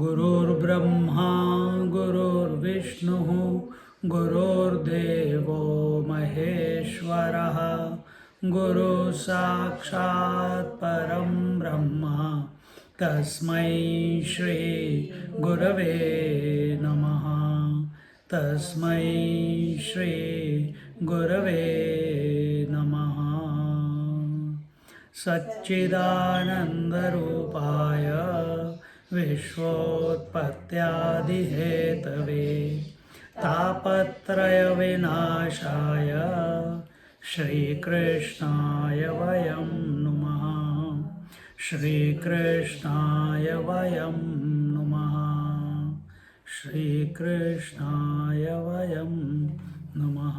गुरुर्ब्रह्मा गुरुर्विष्णुः गुरुर्देवो महेश्वरः गुरु साक्षात् परं ब्रह्म तस्मै श्री गुरवे नमः तस्मै श्री गुरवे नमः सच्चिदानन्दरूपाय विश्वोत्पत्त्यादिहेतवे तापत्रयविनाशाय श्रीकृष्णाय वयं नमः श्रीकृष्णाय वयं नमः श्रीकृष्णाय वयं नमः.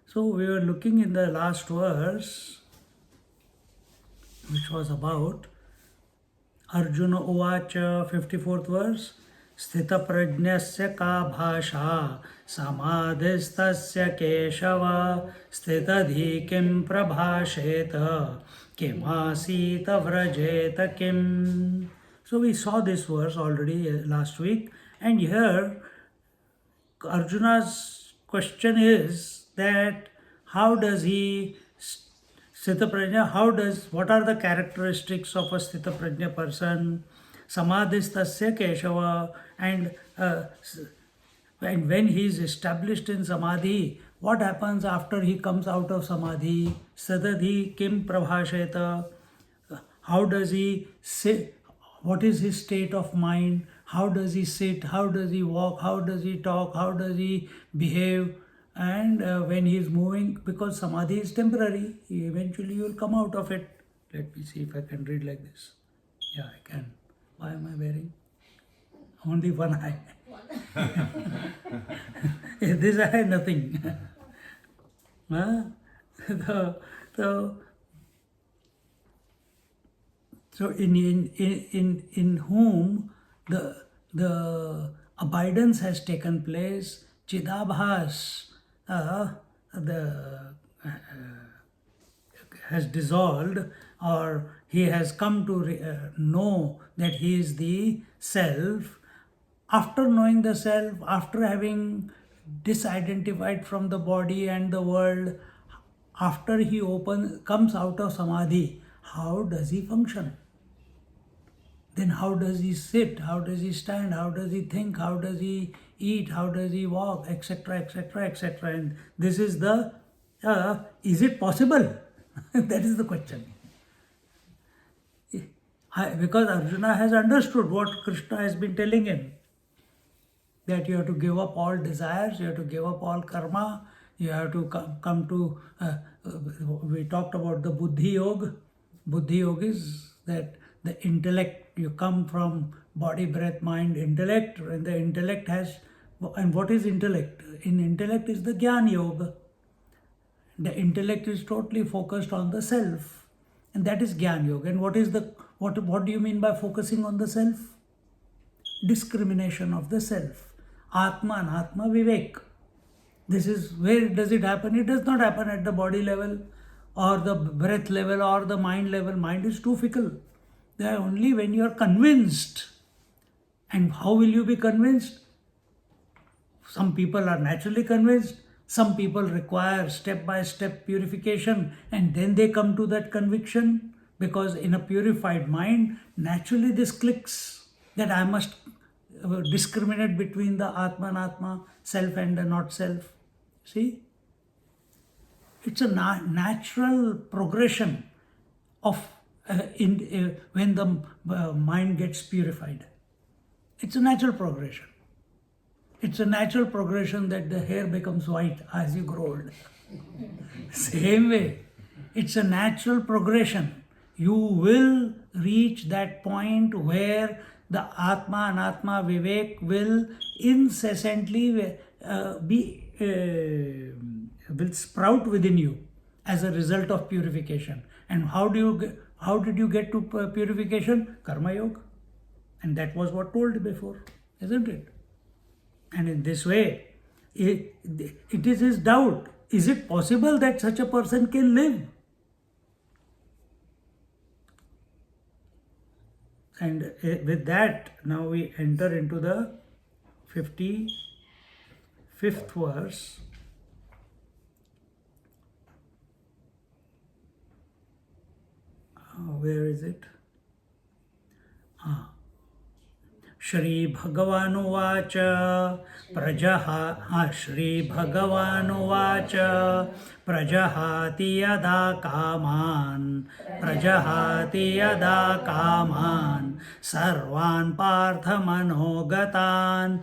So we were looking in the last verse, which was about Arjuna Uvacha, 54th verse. Sthita prajnasya ka bhasha samadhistasya keshava sthitadhi kim prabhasheta kim asita vrajeta kim. So we saw this verse already last week, and here Arjuna's question is that how does he Sthita Prajna, what are the characteristics of a Sthita Prajna person? Samadhistasya Keshava, and when he is established in Samadhi, what happens after he comes out of Samadhi? Sadadhi Kim Prabhasheta, how does he sit? What is his state of mind? How does he sit? How does he walk? How does he talk? How does he behave? And when he is moving, because Samadhi is temporary, eventually you will come out of it. Let me see if I can read like this. Yeah, I can. Why am I wearing only one eye? This eye, nothing. So in whom the abidance has taken place, Chidabhas has dissolved, or he has come to know that he is the self. After knowing the self, after having disidentified from the body and the world, after he comes out of Samadhi, how does he function? Then how does he sit? How does he stand? How does he think? How does he eat? How does he walk? Etc., etc., etc. And this is the, is it possible? That is the question. Because Arjuna has understood what Krishna has been telling him, that you have to give up all desires, you have to give up all karma, you have to come to, we talked about the Buddhi Yoga. Buddhi Yoga is that the intellect, you come from body, breath, mind, intellect, and the intellect has, and what is intellect? In intellect is the Jnana Yoga. The intellect is totally focused on the self, and that is Jnana Yoga. And what do you mean by focusing on the self? Discrimination of the self. Atma and Atma Vivek. This is where does it happen? It does not happen at the body level or the breath level or the mind level. Mind is too fickle. They are only when you are convinced. And how will you be convinced? Some people are naturally convinced. Some people require step-by-step purification, and then they come to that conviction, because in a purified mind, naturally this clicks that I must discriminate between the Atma and Atma, self and the not self. See? It's a natural progression of when the mind gets purified. It's a natural progression. It's a natural progression that the hair becomes white as you grow old. Same way, it's a natural progression. You will reach that point where the Atma Anatma Vivek will incessantly will sprout within you as a result of purification. And how did you get to purification? Karma Yoga. And that was what told before, isn't it? And in this way, it is his doubt. Is it possible that such a person can live? And with that, now we enter into the 55th verse. Where is it? Shri Bhagawanuvacha Shri Bhagawanuvacha Prajahati yada kaman Sarvan Partha Manogatan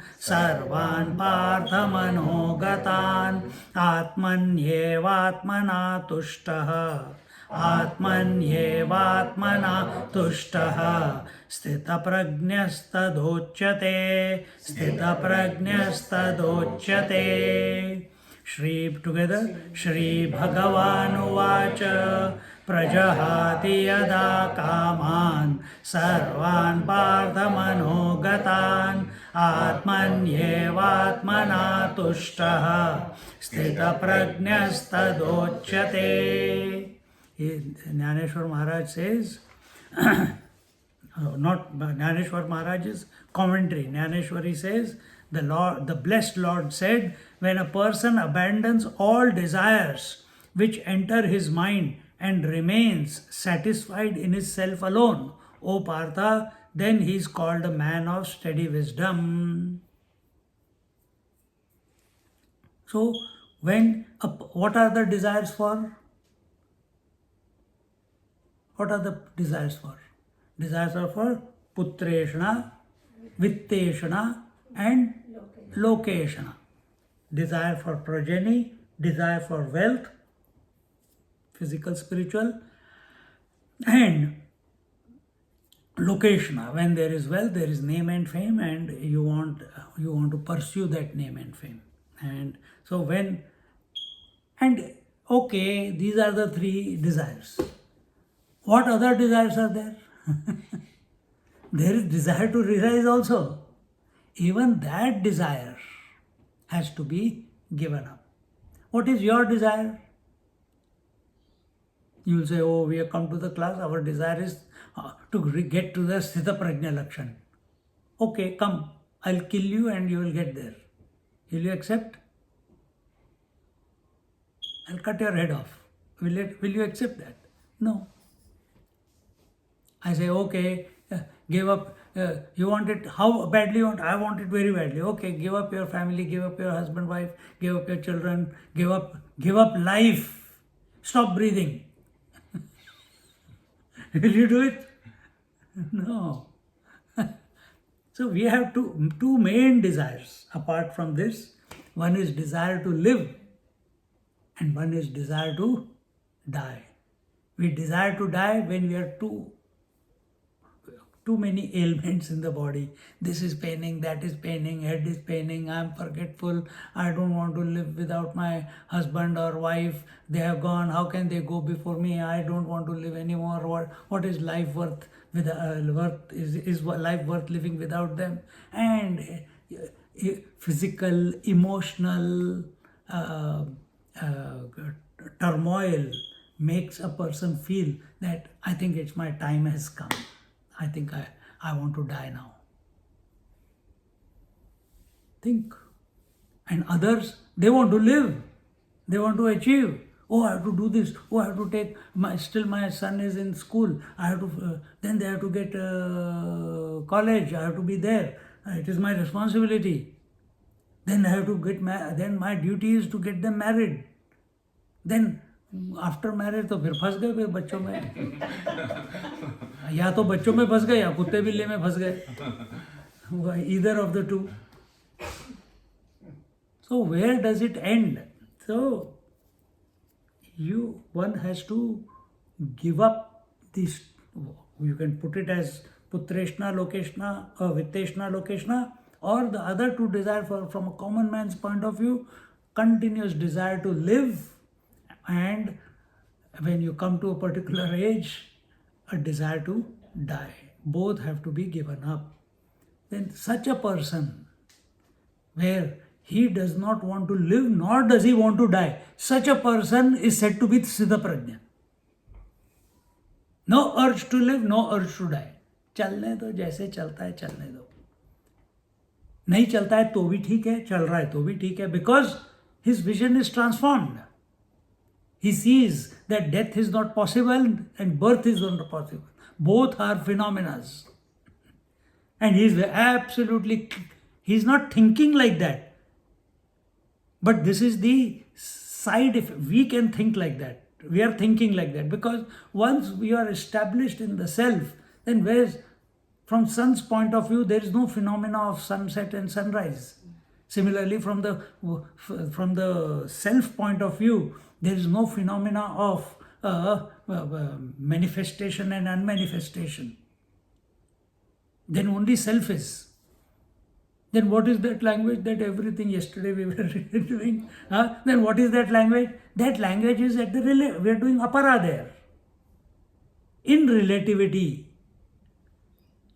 Atmanyevatmana Tushtaha Stitaprajnastadochyate Shri together Shri Bhagawanuvacha Prajahati yada kaman Sarvan Partha Manogatan Atmanyevatmana Tushtaha Stitaprajnastadochyate. Dnyaneshwari Maharaj says, not Dnyaneshwari Maharaj's commentary. Dnyaneshwari says, the blessed Lord said, when a person abandons all desires which enter his mind and remains satisfied in his self alone, O Partha, then he is called a man of steady wisdom. So, what are the desires for? What are the desires for? Desires are for Putreshana, Vitteshana and Lokeshana. Desire for progeny, desire for wealth, physical, spiritual, and Lokeshana. When there is wealth, there is name and fame, and you want to pursue that name and fame. And so okay, these are the three desires. What other desires are there? There is desire to realize also. Even that desire has to be given up. What is your desire? You will say, oh, we have come to the class, our desire is to get to the Sthita Prajna Lakshan. Okay, come, I'll kill you and you will get there. Will you accept? I'll cut your head off. Will you accept that? No. I say, okay, give up. You want it, how badly you want? I want it very badly. Okay, give up your family, give up your husband, wife, give up your children, give up life. Stop breathing. Will you do it? No. So we have two main desires apart from this. One is desire to live and one is desire to die. We desire to die when we are too many ailments in the body. This is paining, that is paining, head is paining, I am forgetful, I don't want to live without my husband or wife, they have gone, how can they go before me, I don't want to live anymore, what is life worth, is life worth living without them? And physical, emotional turmoil makes a person feel that I think my time has come. I think I want to die now. Think. And others, they want to live. They want to achieve. Oh, I have to do this. Oh, I have to take, still my son is in school. I have to, then they have to get college. I have to be there. It is my responsibility. Then I have to then my duty is to get them married. Then after marriage तो फिर फंस गए फिर बच्चों में, या तो बच्चों में फंस गए या कुत्ते बिल्ली में फंस गए, either of the two. So where does it end? So one has to give up this You can put it as Putreshna Lokeshna or Vitteshna Lokeshna, or the other two desire from a common man's point of view, continuous desire to live, and when you come to a particular age, a desire to die. Both have to be given up. Then such a person, where he does not want to live nor does he want to die, such a person is said to be Siddha Prajna. No urge to live, no urge to die. चलने दो, जैसे चलता है चलने दो. नहीं चलता है तो भी ठीक है, चल रहा है तो भी ठीक है, because his vision is transformed. He sees that death is not possible and birth is not possible. Both are phenomena. And he is not thinking like that. But this is the side, if we can think like that. We are thinking like that because once we are established in the self, then from sun's point of view, there is no phenomena of sunset and sunrise. Similarly, from the self point of view, there is no phenomena of manifestation and unmanifestation. Then only self is. Then what is that language that everything yesterday we were doing? Then what is that language? That language is at the we are doing apara there. In relativity,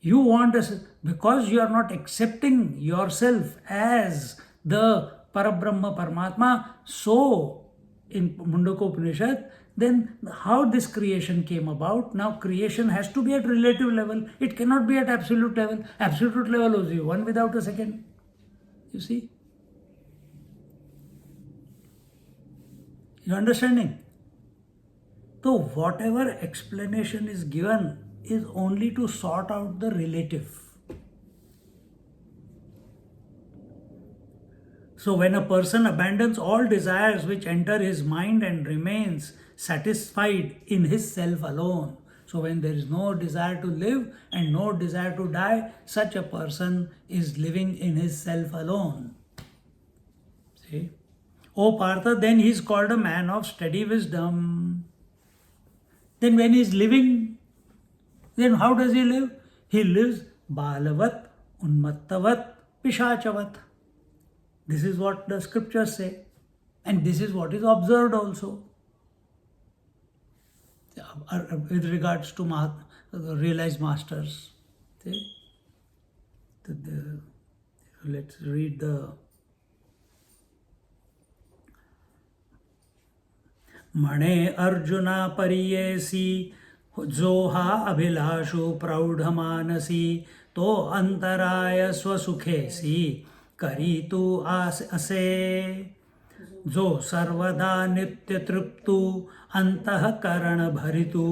you want because you are not accepting yourself as the Parabrahma Paramatma, so in Mundaka Upanishad, then how this creation came about? Now creation has to be at relative level. It cannot be at absolute level. Absolute level is one without a second. You see? You understanding? So whatever explanation is given is only to sort out the relative. So when a person abandons all desires which enter his mind and remains satisfied in his self alone, so when there is no desire to live and no desire to die, such a person is living in his self alone. See? O Partha, then he is called a man of steady wisdom. Then when he is living, then how does he live? He lives balavat, unmattavat, pishachavat. This is what the scriptures say. And this is what is observed also. With regards to the realized masters. See? Let's read the Mane Arjuna Pariyesi Joha Abhilashu Praudhamanasi To Antaraya Swasukhesi Karitu Ase जो सर्वदा नित्य तृप्तु अंतःकरण भरितु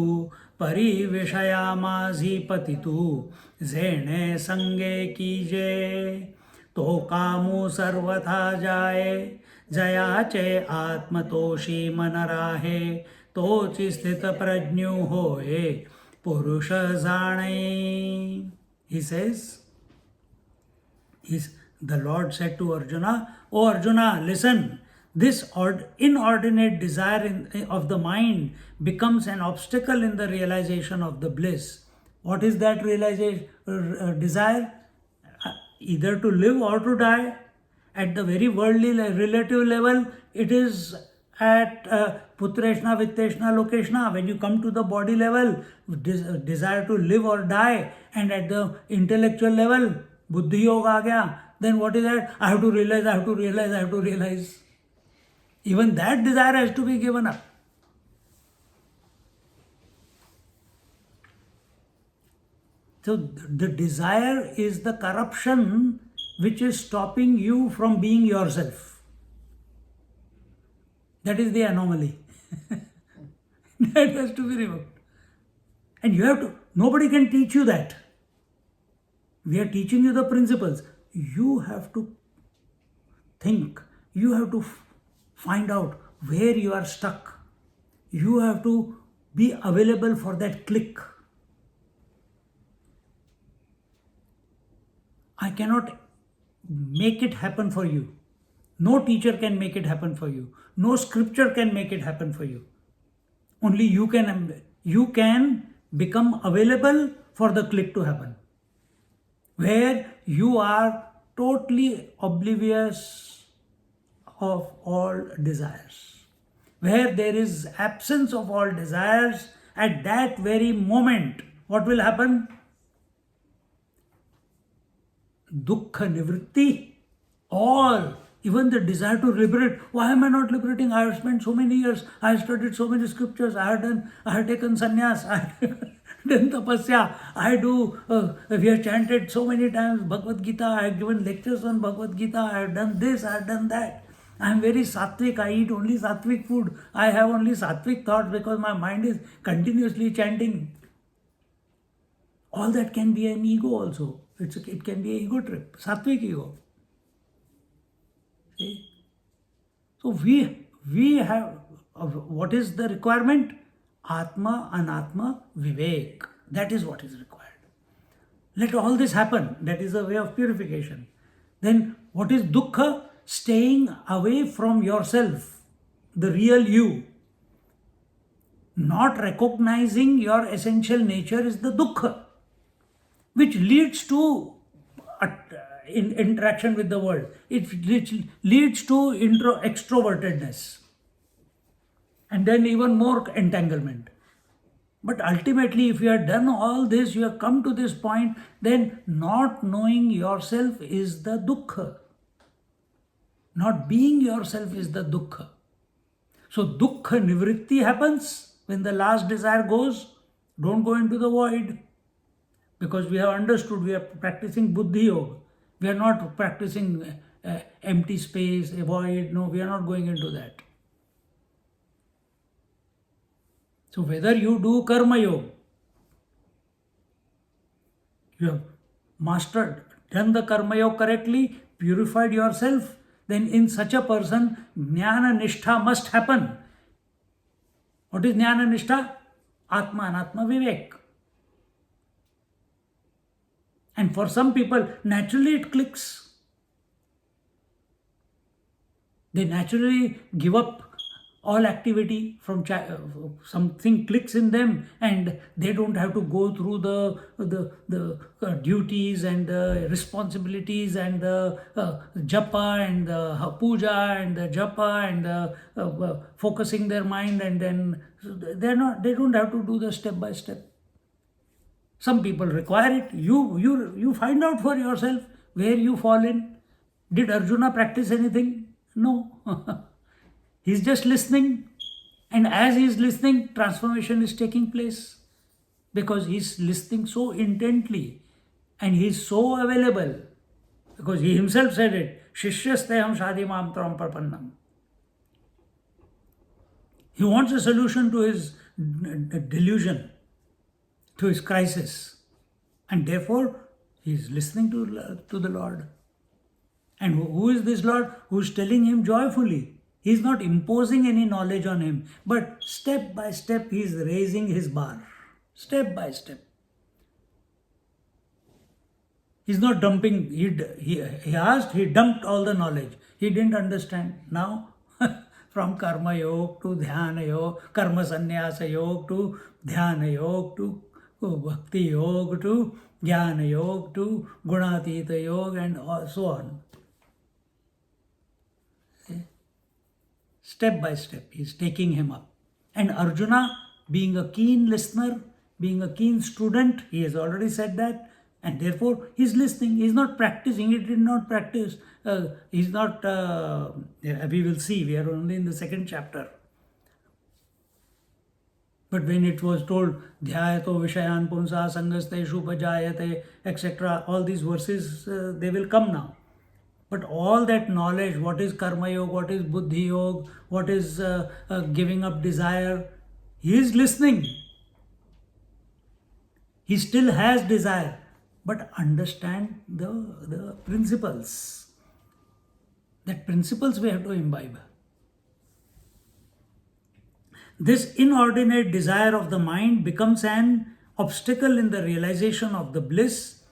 परिविषया माझी पतितु जेणे संगे कीजे तो कामु सर्वथा जाए जयाचे आत्मतोषी मन राहे तोचि स्थित प्रज्ञु होए पुरुष जाने. He says, the Lord said to Arjuna, O Arjuna, listen, this inordinate desire of the mind becomes an obstacle in the realization of the bliss. What is that desire? Either to live or to die. At the very worldly relative level, it is at Putreshna, Vitteshna, Lokeshna. When you come to the body level, desire to live or die. And at the intellectual level, Buddhi Yoga aa gaya. Then what is that? I have to realize, I have to realize, I have to realize. Even that desire has to be given up. So the desire is the corruption which is stopping you from being yourself. That is the anomaly. That has to be removed. And you have to, nobody can teach you that. We are teaching you the principles. You have to think, you have to find out where you are stuck. You have to be available for that click. I cannot make it happen for you. No teacher can make it happen for you. No scripture can make it happen for you. Only you can become available for the click to happen, where you are totally oblivious of all desires, where there is absence of all desires. At that very moment, what will happen? Dukkha nivritti, all, even the desire to liberate. Why am I not liberating? I have spent so many years, I have studied so many scriptures, I have taken sannyas, I have done tapasya, we have chanted so many times Bhagavad Gita, I have given lectures on Bhagavad Gita, I have done this, I have done that. I am very sattvic, I eat only sattvic food, I have only sattvic thoughts because my mind is continuously chanting. All that can be an ego also. It can be an ego trip, sattvic ego. See? So we have, what is the requirement? Atma, Anatma, Vivek. That is what is required. Let all this happen. That is the way of purification. Then what is dukkha? Staying away from yourself, the real you. Not recognizing your essential nature is the dukkha, which leads to interaction with the world. It leads to extrovertedness, and then even more entanglement. But ultimately, if you have done all this, you have come to this point, then not knowing yourself is the dukkha. Not being yourself is the dukkha. So dukkha nivritti happens when the last desire goes. Don't go into the void. Because we have understood, we are practicing buddhi yoga. We are not practicing empty space, a void. No, we are not going into that. So whether you do karma yoga, you have mastered, done the karma yoga correctly, purified yourself, then in such a person, jnana nishtha must happen. What is jnana nishtha? Atma, Anatma, Vivek. And for some people, naturally it clicks. They naturally give up all activity from something clicks in them, and they don't have to go through the duties and the responsibilities and the japa and the puja and the japa and the focusing their mind, and then they don't have to do the step by step. Some people require it. You find out for yourself where you fall in. Did Arjuna practice anything? No. He's just listening. And as he's listening, transformation is taking place. Because he's listening so intently. And he's so available. Because he himself said it. Shishyasteham shadimam tram parpannam. He wants a solution to his delusion, to his crisis, and therefore he is listening to the Lord. And who is this Lord? Who is telling him joyfully. He is not imposing any knowledge on him, but step by step he is raising his bar. Step by step. He is not dumping. He asked, he dumped all the knowledge. He didn't understand. Now, from karma yoga to dhyana yoga, karma sannyasa yoga to dhyana yoga to bhakti yoga to jnana yoga to gunatita yoga, and so on. Step by step, he is taking him up. And Arjuna, being a keen listener, being a keen student, he has already said that, and therefore he is listening. He is not practicing. He did not practice. He is not. We will see. We are only in the second chapter. But when it was told, dhyayato vishayan punsa sangasteshu pajayate, etc., all these verses, they will come now. But all that knowledge, what is karma yoga, what is buddhi yoga, what is giving up desire, he is listening. He still has desire, but understand the principles. That principles we have to imbibe. This inordinate desire of the mind becomes an obstacle in the realization of the bliss.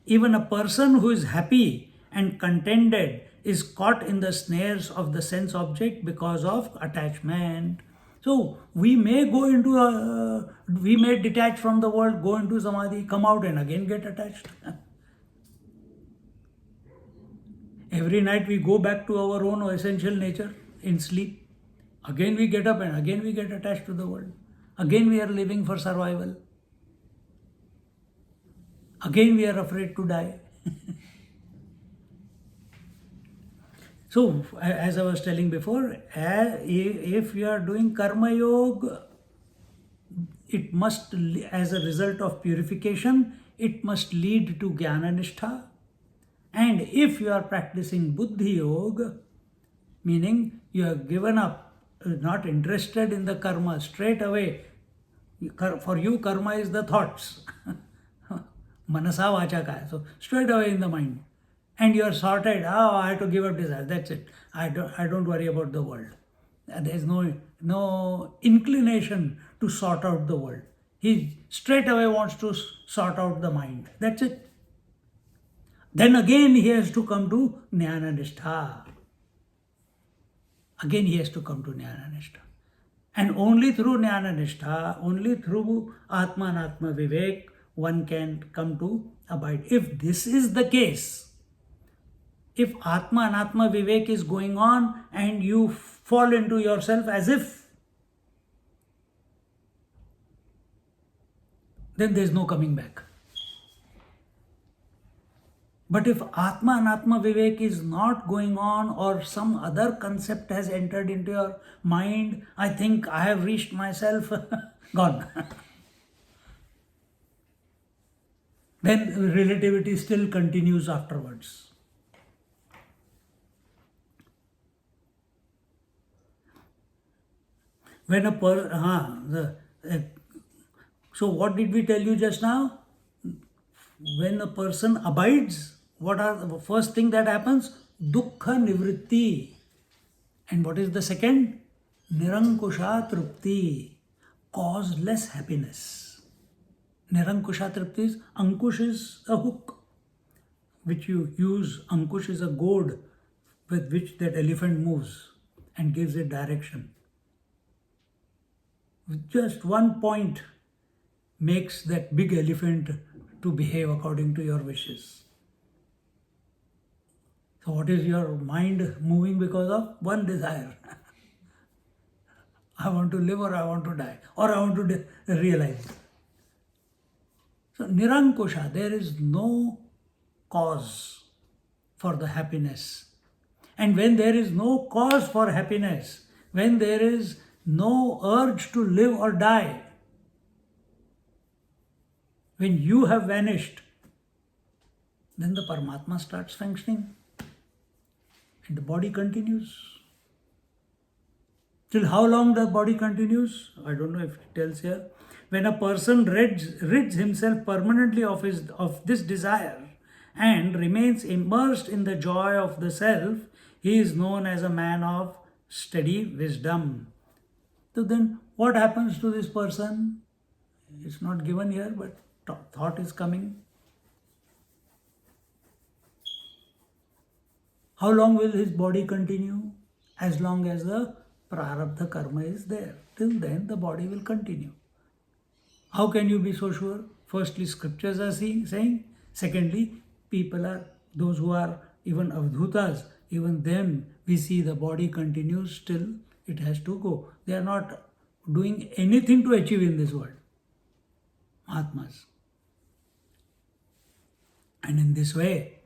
Even a person who is happy and contented is caught in the snares of the sense object because of attachment. So we may we may detach from the world, go into samadhi, come out and again get attached. Every night we go back to our own essential nature in sleep. Again we get up and again we get attached to the world. Again we are living for survival. Again we are afraid to die. So, as I was telling before, if you are doing karma yoga, it must, as a result of purification, it must lead to jnana nishtha. And if you are practicing buddhi yoga, meaning you have given up, not interested in the karma straight away. For you, karma is the thoughts. Manasa vacha ka. So straight away in the mind. And you are sorted. Oh, I have to give up desire. That's it. I don't worry about the world. There is no inclination to sort out the world. He straight away wants to sort out the mind. That's it. Then again he has to come to Jnana Nishtha. Again he has to come to Jnana Nishtha. And only through Jnana Nishtha, only through Atma and Atma Vivek, one can come to abide. If this is the case, if Atma and Atma Vivek is going on and you fall into yourself as if, then there is no coming back. But if Atma and Atma Vivek is not going on, or some other concept has entered into your mind, I think I have reached myself, gone. Then relativity still continues afterwards. When so what did we tell you just now? When a person abides, what are the first thing that happens? Dukkha nivritti. And what is the second? Nirankusha trupti. Causeless happiness. Nirankusha trupti is, Ankush is a hook which you use. Ankush is a goad with which that elephant moves and gives it direction. With just one point makes that big elephant to behave according to your wishes. So what is your mind moving because of? One desire. I want to live, or I want to die, or I want to realize. So Nirankusha, there is no cause for the happiness. And when there is no cause for happiness, when there is no urge to live or die, when you have vanished, then the Paramatma starts functioning and the body continues. Till how long the body continues? I don't know if it tells here. When a person rids himself permanently of this desire and remains immersed in the joy of the self, he is known as a man of steady wisdom. So then what happens to this person? It's not given here, but thought is coming. How long will his body continue? As long as the prarabdha karma is there. Till then the body will continue. How can you be so sure? Firstly, scriptures are saying. Secondly, people are, those who are even avdhutas, even them we see the body continues till it has to go. They are not doing anything to achieve in this world. Mahatmas. And in this way,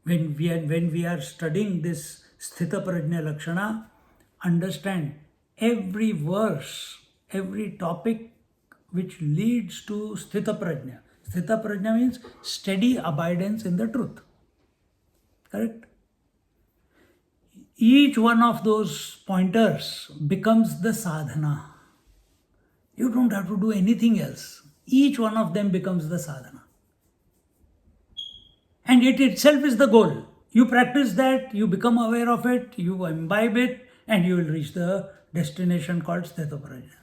when we are studying this Sthita Prajna Lakshana, understand every verse, every topic which leads to Sthita Prajna. Sthita Prajna means steady abidance in the truth. Correct? Each one of those pointers becomes the sadhana. You don't have to do anything else. Each one of them becomes the sadhana. And it itself is the goal. You practice that, you become aware of it, you imbibe it, and you will reach the destination called Sthita Prajna.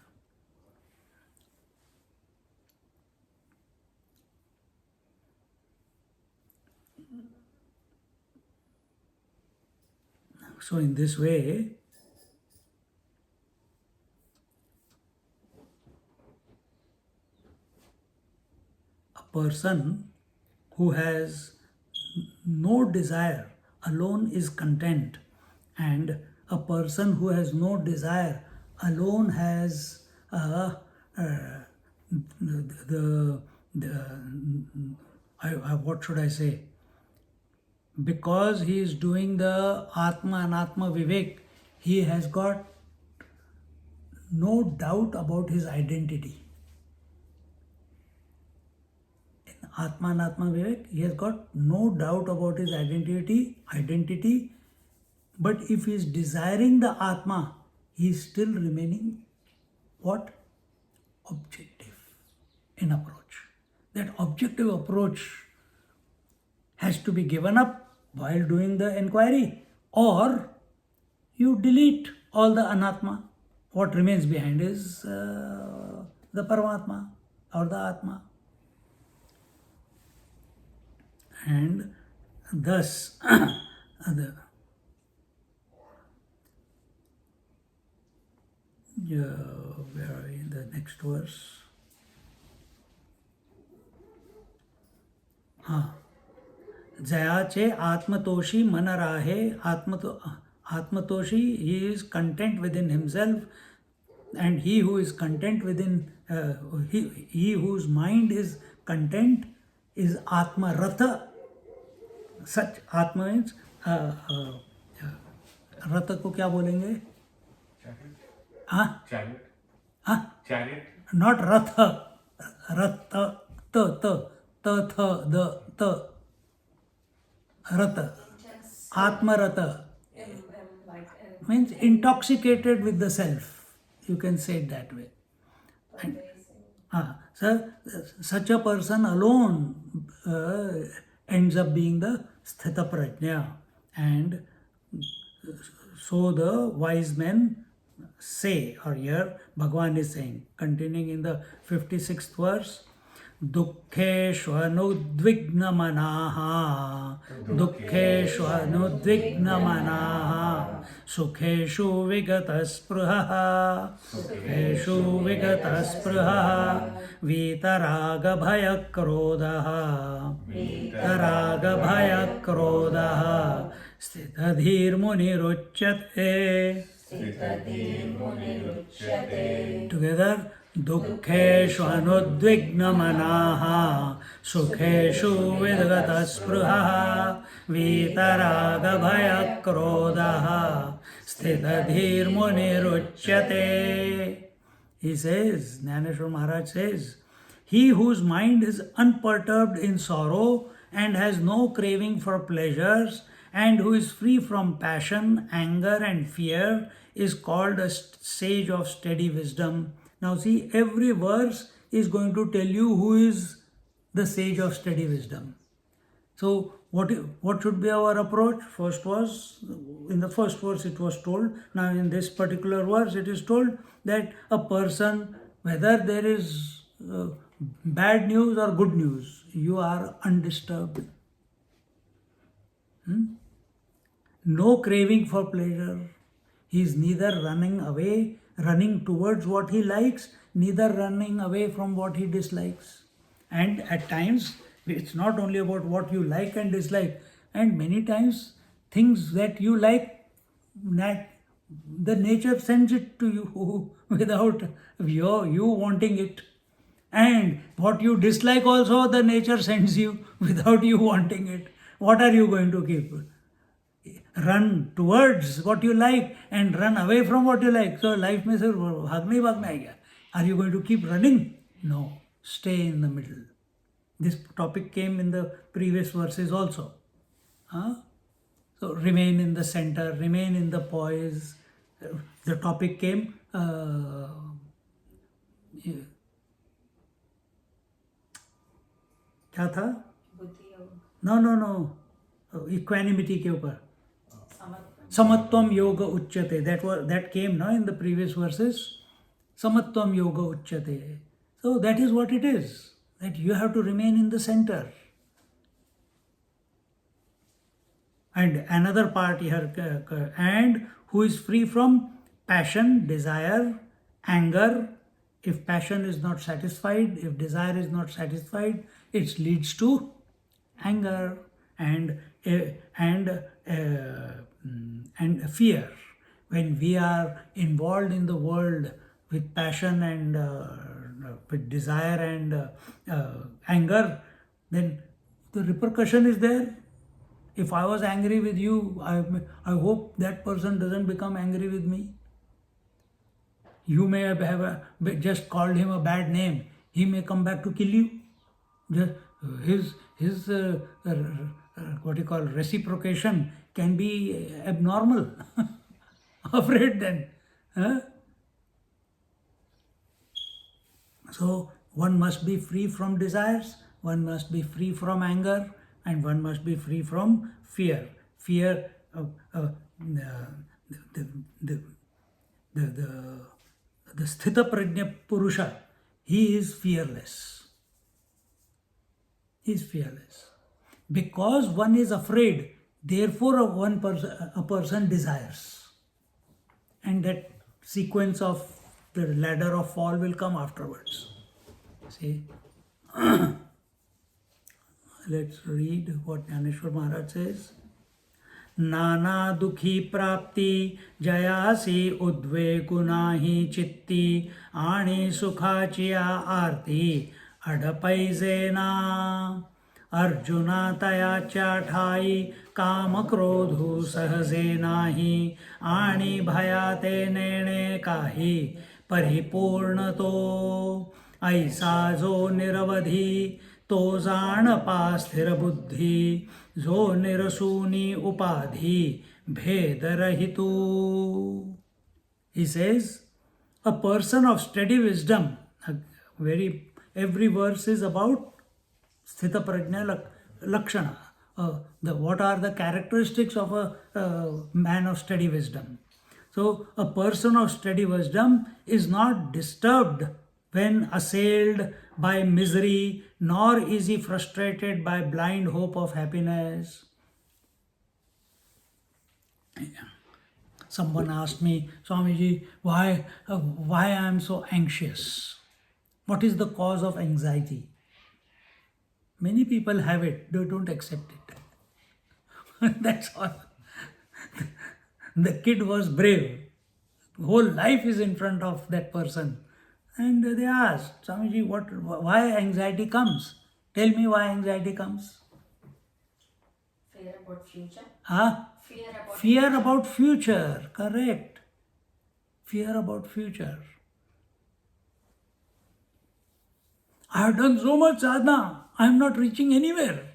So in this way, a person who has no desire alone is content, and a person who has no desire alone has what should I say? Because he is doing the Atma Anatma Vivek, he has got no doubt about his identity. In Atma Anatma Vivek, he has got no doubt about his identity. But if he is desiring the Atma, he is still remaining what? Objective in approach. That objective approach has to be given up while doing the inquiry, or you delete all the anatma. What remains behind is the Paramatma or the Atma. And thus, where are we in the next verse? Jayache Atmatoshi Manarahe Atmatoshi, he is content within himself, and he who is content within, he whose mind is content is Atma Ratha. Such Atma means, Ratha ko kya bolenge? Chariot. Chariot. Not Ratha. Ratha, the Ratha. Atma Ratha means intoxicated with the self. You can say it that way. And, so such a person alone ends up being the Sthita Prajna. And so the wise men say, or here Bhagavan is saying, continuing in the 56th verse, Dukkheshvanudvignamanaha Dukkheshvanudvignamanaha Sukheshu vigataspruhaha Sukheshu vigataspruhaha Vitaragabhayakrodaha Vitaragabhayakrodaha Sthitadhirmuniruchyate. Together, Dukkheshu anudvignamanaha Sukheshu vidgataspruhaha Vitaragabhayakrodaha Sthitadhirmuniruchyate. He says, Dnyaneshwari Maharaj says, he whose mind is unperturbed in sorrow and has no craving for pleasures, and who is free from passion, anger and fear, is called a sage of steady wisdom. Now see, every verse is going to tell you who is the sage of steady wisdom. So what should be our approach? First was, in the first verse it was told, now in this particular verse it is told that a person, whether there is bad news or good news, you are undisturbed. No craving for pleasure. He is neither running away, running towards what he likes, neither running away from what he dislikes. And at times, it's not only about what you like and dislike, and many times things that you like, the nature sends it to you without you wanting it. And what you dislike also, the nature sends you without you wanting it. What are you going to keep? Run towards what you like and run away from what you like. So life में सिर्फ भागना ही भागना है क्या? Are you going to keep running? No. Stay in the middle. This topic came in the previous verses also. So remain in the center, remain in the poise. The topic came क्या था? No. Equanimity के ऊपर. Samatvam yoga uchyate. That came now in the previous verses. Samatvam yoga uchyate. So that is what it is. That you have to remain in the center. And another part here, and who is free from passion, desire, anger. If passion is not satisfied, if desire is not satisfied, it leads to anger and fear. When we are involved in the world with passion and with desire and anger, then the repercussion is there. If I was angry with you, I hope that person doesn't become angry with me. You may have just called him a bad name. He may come back to kill you. His what you call reciprocation can be abnormal. Afraid then. Huh? So one must be free from desires, one must be free from anger, and one must be free from fear. Fear, the Sthita Prajna Purusha, he is fearless. He is fearless. Because one is afraid, therefore a person desires. And that sequence of the ladder of fall will come afterwards. See? Let's read what Dnyaneshwari Maharaj says. Nana dukhi prapti jayasi udveku nahi chitti ani sukhachiya arti adapaize Arjuna taya chathai काम क्रोधु सहजे नाही आणि भयाते नेणे काही परिपूर्ण तो ऐसा जो निरवधी तो जाण पा स्थिर बुद्धी जो निरसूनी उपाधी भेद रहितु. He says, a person of steady wisdom, every verse is about Sthita Prajna Lakshana. What are the characteristics of a man of steady wisdom? So, a person of steady wisdom is not disturbed when assailed by misery, nor is he frustrated by blind hope of happiness. Someone asked me, Swamiji, why I am so anxious? What is the cause of anxiety? Many people have it, they don't accept it. That's all. The kid was brave. Whole life is in front of that person. And they asked, Swamiji, why anxiety comes? Tell me why anxiety comes. Fear about future. Huh? Fear about future. Correct. Fear about future. I have done so much sadhana. I am not reaching anywhere.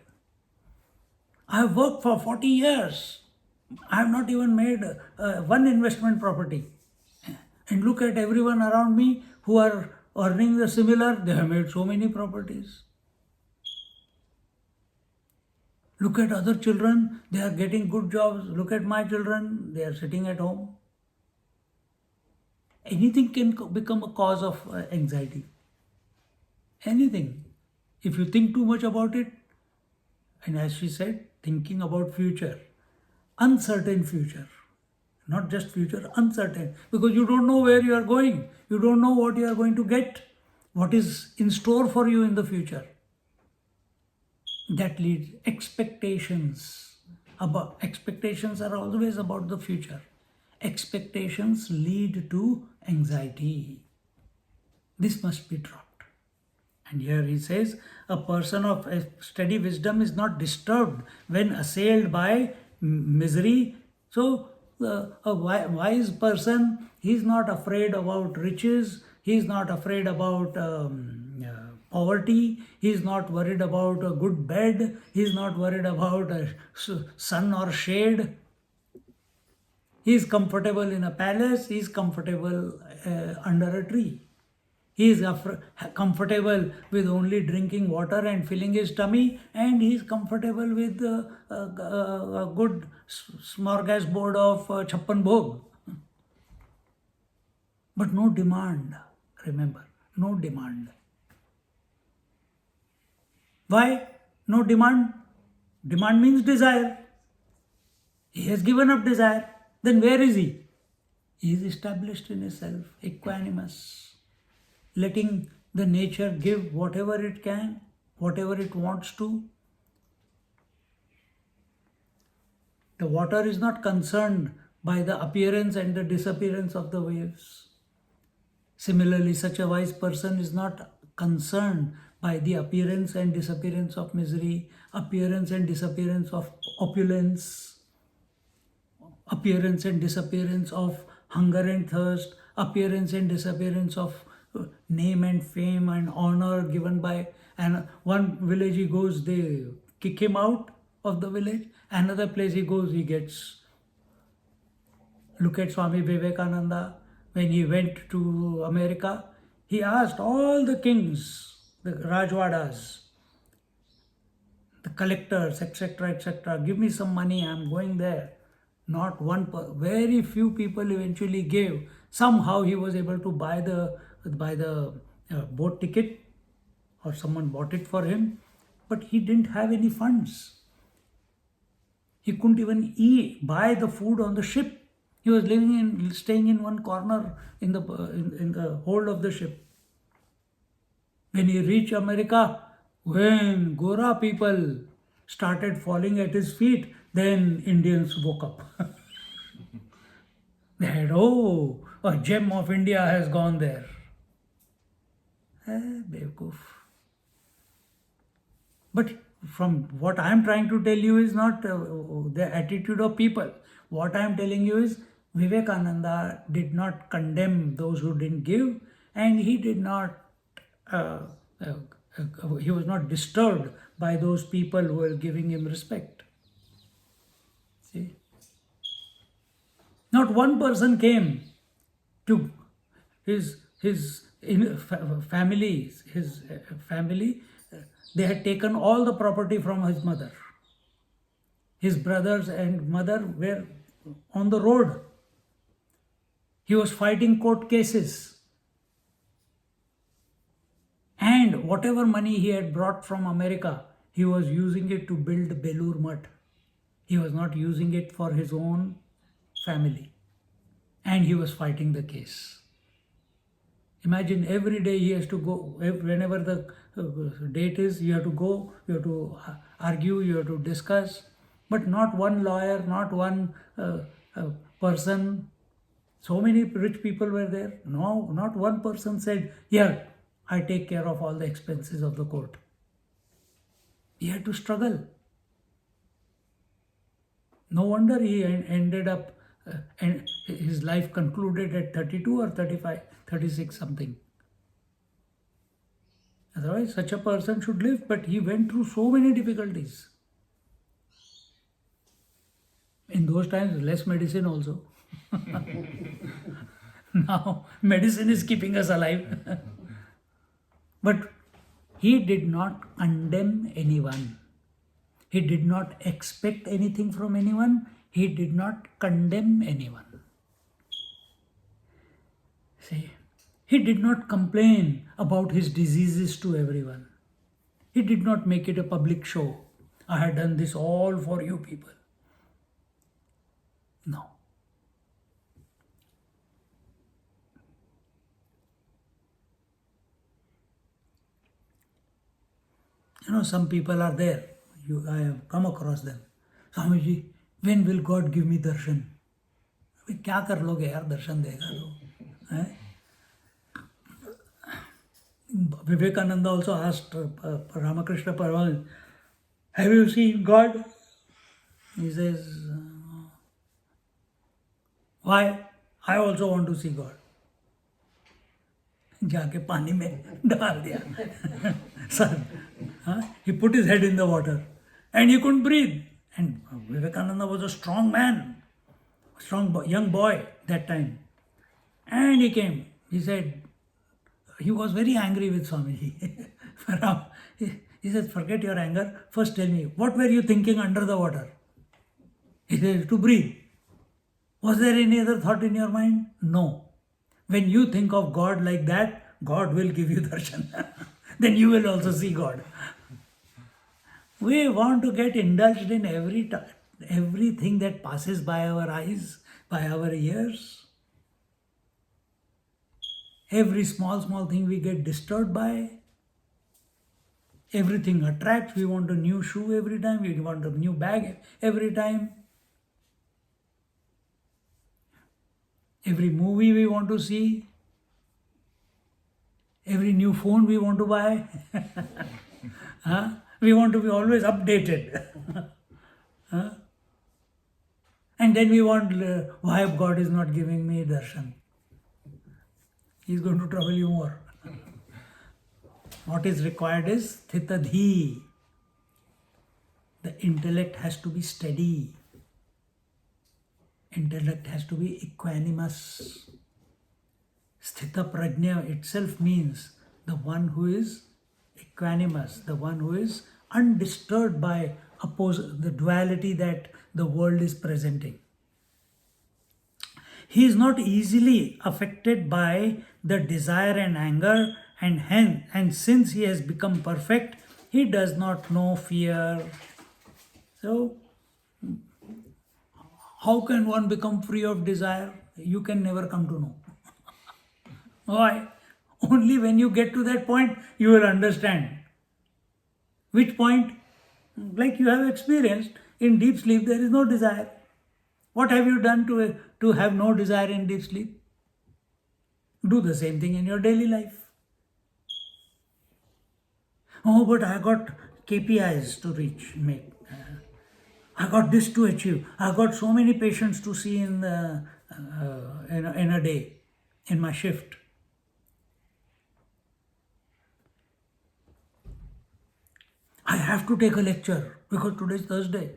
I have worked for 40 years. I have not even made one investment property. And look at everyone around me who are earning the similar, they have made so many properties. Look at other children, they are getting good jobs. Look at my children, they are sitting at home. Anything can become a cause of anxiety. Anything. If you think too much about it, and as she said, thinking about future, uncertain future, not just future, uncertain, because you don't know where you are going, you don't know what you are going to get, what is in store for you in the future. That leads expectations. Expectations are always about the future. Expectations lead to anxiety. This must be dropped. And here he says, a person of steady wisdom is not disturbed when assailed by misery. So, a wise person, he is not afraid about riches, he is not afraid about poverty, he is not worried about a good bed, he is not worried about sun or shade. He is comfortable in a palace, he is comfortable under a tree. He is comfortable with only drinking water and filling his tummy, and he is comfortable with a good smorgasbord of chappan bhog. But no demand, remember, no demand. Why? No demand. Demand means desire. He has given up desire. Then where is he? He is established in himself, equanimous, letting the nature give whatever it can, whatever it wants to. The water is not concerned by the appearance and the disappearance of the waves. Similarly, such a wise person is not concerned by the appearance and disappearance of misery, appearance and disappearance of opulence, appearance and disappearance of hunger and thirst, appearance and disappearance of name and fame and honor given by, and one village he goes, they kick him out of the village, another place he goes, he gets. Look at Swami Vivekananda. When he went to America, he asked all the kings, the Rajwadas, the collectors, etc., give me some money, I'm going there. Not one, very few people eventually gave. Somehow he was able to buy the boat ticket, or someone bought it for him, but he didn't have any funds. He couldn't even buy the food on the ship. He was staying in one corner in the hold of the ship. When he reached America, when Gora people started falling at his feet, then Indians woke up. They had, a gem of India has gone there. Bewkoof. But from what I am trying to tell you is not the attitude of people. What I am telling you is Vivekananda did not condemn those who didn't give, and he did not, he was not disturbed by those people who were giving him respect. See? Not one person came to his family, they had taken all the property from his mother. His brothers and mother were on the road. He was fighting court cases. And whatever money he had brought from America, he was using it to build Belur Mutt. He was not using it for his own family. And he was fighting the case. Imagine every day he has to go, whenever the date is, you have to go, you have to argue, you have to discuss. But not one lawyer, not one person. So many rich people were there. No, not one person said, "Here, I take care of all the expenses of the court." He had to struggle. No wonder he ended up, and his life concluded at 32 or 35, 36 something. Otherwise, such a person should live, but he went through so many difficulties. In those times, less medicine also. Now, medicine is keeping us alive. But he did not condemn anyone. He did not expect anything from anyone. He did not condemn anyone. See, he did not complain about his diseases to everyone. He did not make it a public show. I had done this all for you people. No. Some people are there. I have come across them. Swamiji, when will God give me darshan? क्या कर लोगे यार, दर्शन देगा तो? Vivekananda also asked Ramakrishna Paramananda, have you seen God? He says, why? I also want to see God. जाके पानी में डाल दिया. Son, he put his head in the water and he couldn't breathe. And Vivekananda was a strong man, strong young boy that time. And he came. He said, he was very angry with Swamiji. He said, forget your anger. First tell me, what were you thinking under the water? He said, to breathe. Was there any other thought in your mind? No. When you think of God like that, God will give you darshan. Then you will also see God. We want to get indulged in every everything that passes by our eyes, by our ears, every small thing we get disturbed by, everything attracts. We want a new shoe every time, we want a new bag every time. Every movie we want to see, every new phone we want to buy. Huh? We want to be always updated. Huh? And then we want, why God is not giving me darshan? He's going to trouble you more. What is required is sthitadhi. The intellect has to be steady. Intellect has to be equanimous. Sthita prajna itself means the one who is equanimous, the one who is undisturbed by the duality that the world is presenting. He is not easily affected by the desire and anger, and since he has become perfect, he does not know fear. So, how can one become free of desire? You can never come to know. Why? Only when you get to that point, you will understand. Which point? Like you have experienced, in deep sleep there is no desire. What have you done to have no desire in deep sleep? Do the same thing in your daily life. Oh, but I got KPIs to make. I got this to achieve. I got so many patients to see in a day, in my shift. I have to take a lecture because today is Thursday.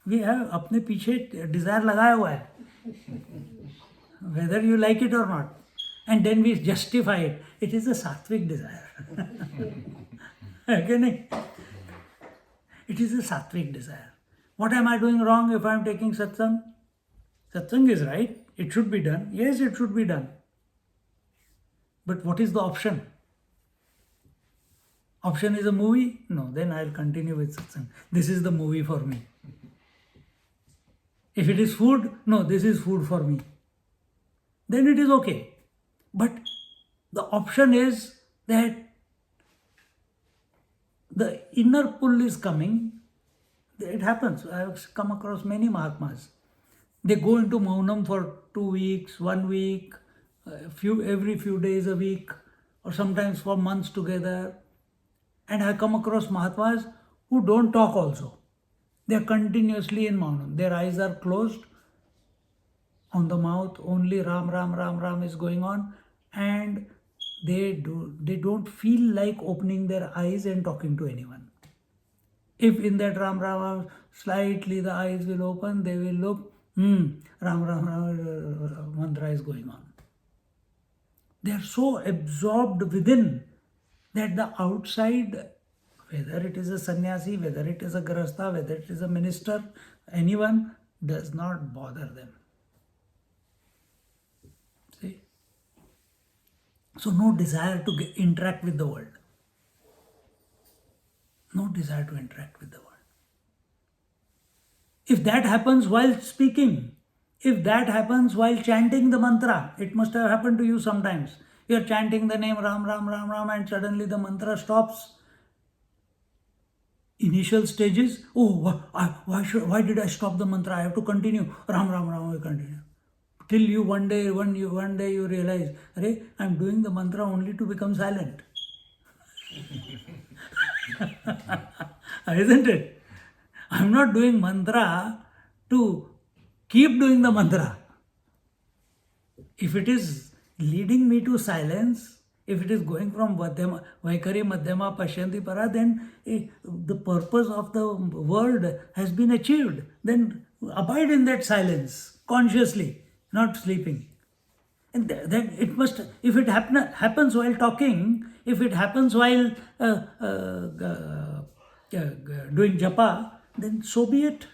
We have अपने पीछे desire लगाया हुआ है, whether you like it or not, and then we justify it. It is a sattvic desire. Okay? It is a sattvic desire. What am I doing wrong if I am taking satsang? Satsang is right. It should be done. Yes, it should be done. But what is the option? Option is a movie? No, then I'll continue with satsang. This is the movie for me. If it is food, no, this is food for me. Then it is okay. But the option is that the inner pull is coming. It happens. I have come across many Mahatmas. They go into Maunam for 2 weeks, 1 week, every few days a week, or sometimes for months together. And I come across Mahatmas who don't talk also. They are continuously in Maunam. Their eyes are closed. On the mouth, only Ram, Ram, Ram, Ram is going on. And they don't feel like opening their eyes and talking to anyone. If in that Ram, Ram, slightly the eyes will open, they will look, Ram, Ram, Ram, mantra is going on. They are so absorbed within that the outside, whether it is a sannyasi, whether it is a grahastha, whether it is a minister, anyone, does not bother them. See? So no desire to interact with the world. No desire to interact with the world. If that happens while speaking, if that happens while chanting the mantra, it must have happened to you sometimes. You are chanting the name Ram, Ram, Ram, Ram, and suddenly the mantra stops. Initial stages, why did I stop the mantra? I have to continue. Ram, Ram, Ram, I continue. Till you one day you realize, Arey, I'm doing the mantra only to become silent. Isn't it? I'm not doing mantra to keep doing the mantra. If it is leading me to silence, if it is going from Vaikari Madhyama Pashyanti Para, then the purpose of the world has been achieved. Then abide in that silence, consciously, not sleeping. And then it must, if it happens while talking, if it happens while doing japa, then so be it.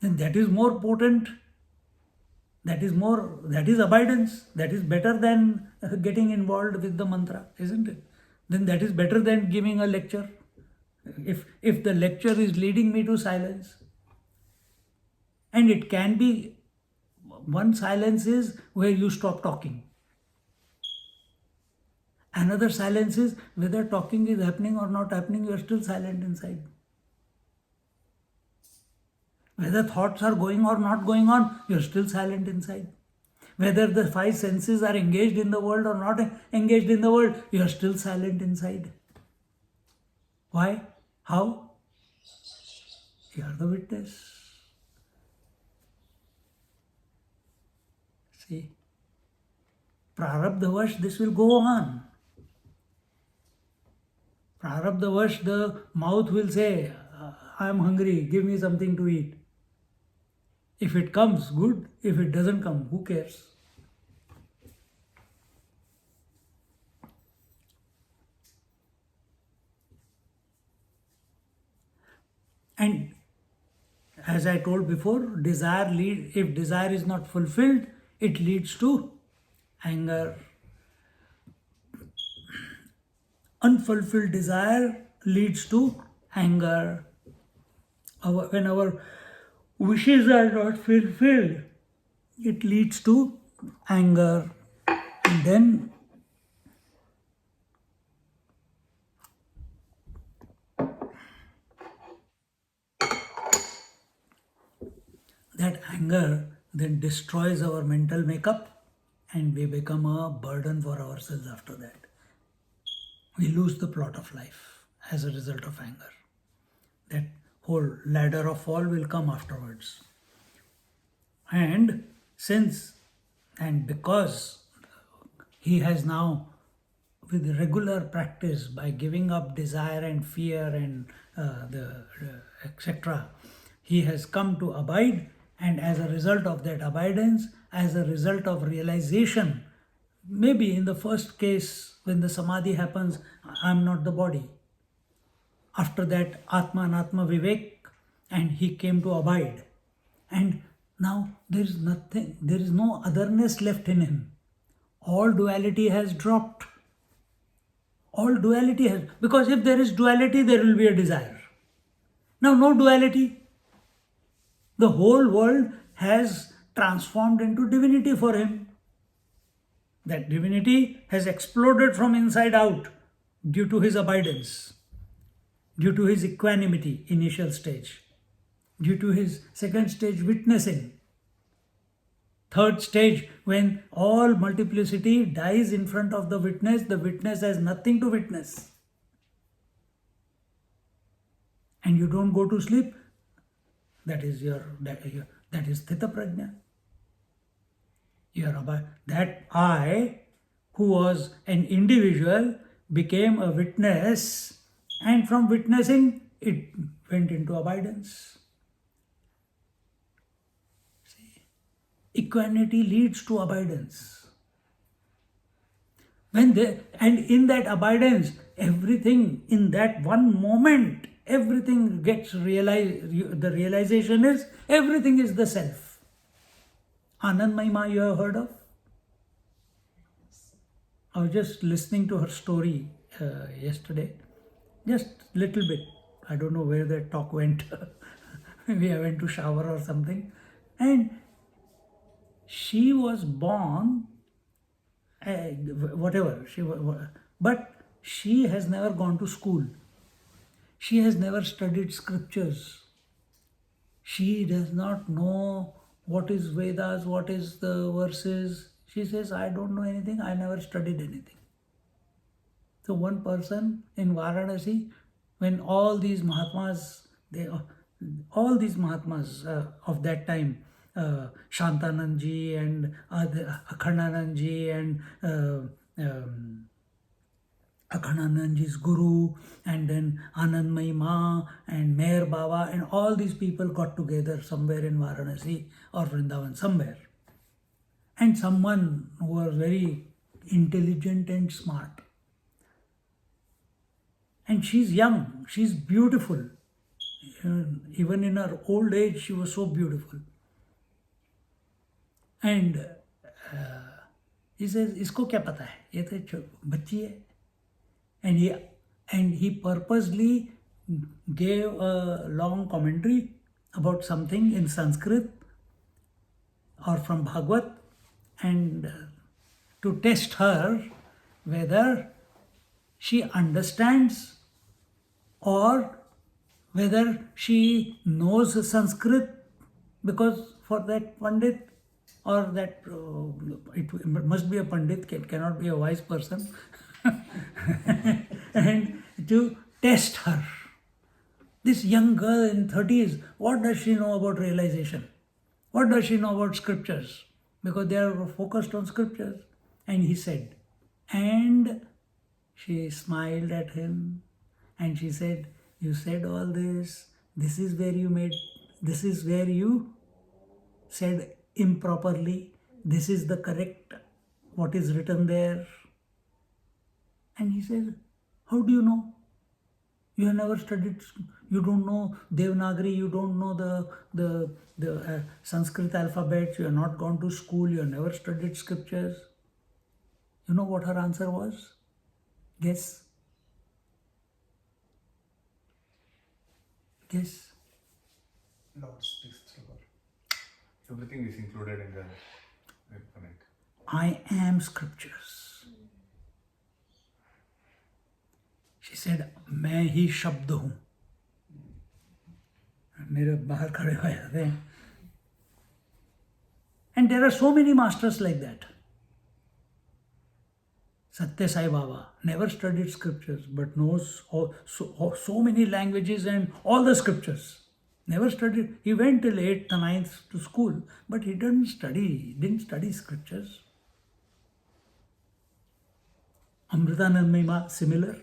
Then that is more potent That is abidance. That is better than getting involved with the mantra, isn't it? Then that is better than giving a lecture. If the lecture is leading me to silence, and it can be, one silence is where you stop talking. Another silence is whether talking is happening or not happening, you are still silent inside. Whether thoughts are going or not going on, you are still silent inside. Whether the five senses are engaged in the world or not engaged in the world, you are still silent inside. Why? How? You are the witness. See? Prarabdhavash, this will go on. Prarabdhavash, the mouth will say, I am hungry, give me something to eat. If it comes, good. If it doesn't come, who cares? And as I told before, if desire is not fulfilled, it leads to anger. Unfulfilled desire leads to anger. When our wishes are not fulfilled, it leads to anger. And then that anger then destroys our mental makeup, and we become a burden for ourselves after that. We lose the plot of life as a result of anger. That whole ladder of fall will come afterwards. And because he has now, with regular practice, by giving up desire and fear and etc., he has come to abide, and as a result of that abidance, as a result of realization, maybe in the first case when the samadhi happens, I am not the body. After that, Atma and Atma Vivek, and he came to abide. And now there is no otherness left in him. All duality has dropped. Because if there is duality, there will be a desire. Now, no duality. The whole world has transformed into divinity for him. That divinity has exploded from inside out due to his abidance, due to his equanimity, initial stage, due to his second stage, witnessing. Third stage, when all multiplicity dies in front of the witness has nothing to witness. And you don't go to sleep, that is Sthita Prajna. That I, who was an individual, became a witness, and from witnessing, it went into abidance. See, equanimity leads to abidance. And in that abidance, everything, in that one moment, everything gets realized. The realization is, everything is the self. Anand Mahima, you have heard of? I was just listening to her story yesterday. Just little bit. I don't know where that talk went. Maybe I went to shower or something. And she was born, but she has never gone to school. She has never studied scriptures. She does not know what is Vedas, what is the verses. She says, I don't know anything, I never studied anything. So one person in Varanasi, when all these Mahatmas of that time, Shantanandji and Akhandanandji and Akhandanandji's Guru, and then Anandmayi Ma and Meher Baba, and all these people got together somewhere in Varanasi or Vrindavan, somewhere. And someone who was very intelligent and smart. And she's young, she's beautiful. Even in her old age, she was so beautiful. And he says, इसको क्या पता है, ये तो बच्ची है. And he purposely gave a long commentary about something in Sanskrit or from Bhagawad, and to test her whether she understands or whether she knows Sanskrit, because for that Pandit, or that it must be a Pandit, cannot be a wise person, and to test her. This young girl in 30s, what does she know about realization? What does she know about scriptures? Because they are focused on scriptures. And he said, and she smiled at him and she said, you said all this, this is where you said improperly, this is the correct, what is written there. And he said, how do you know? You have never studied, you don't know Devanagari, you don't know the Sanskrit alphabet, you have not gone to school, you have never studied scriptures. You know what her answer was? Guess. Guess. Lord speaks through her. Everything is included in the connect. I am scriptures. She said, मैं ही शब्द हूँ. मेरे बाहर खड़े हो जाते हैं. And there are so many masters like that. Satya Sai Baba never studied scriptures but knows so many languages and all the scriptures. Never studied. He went till 8th, 9th to school, but he didn't study scriptures. Amritanand Mima, similar.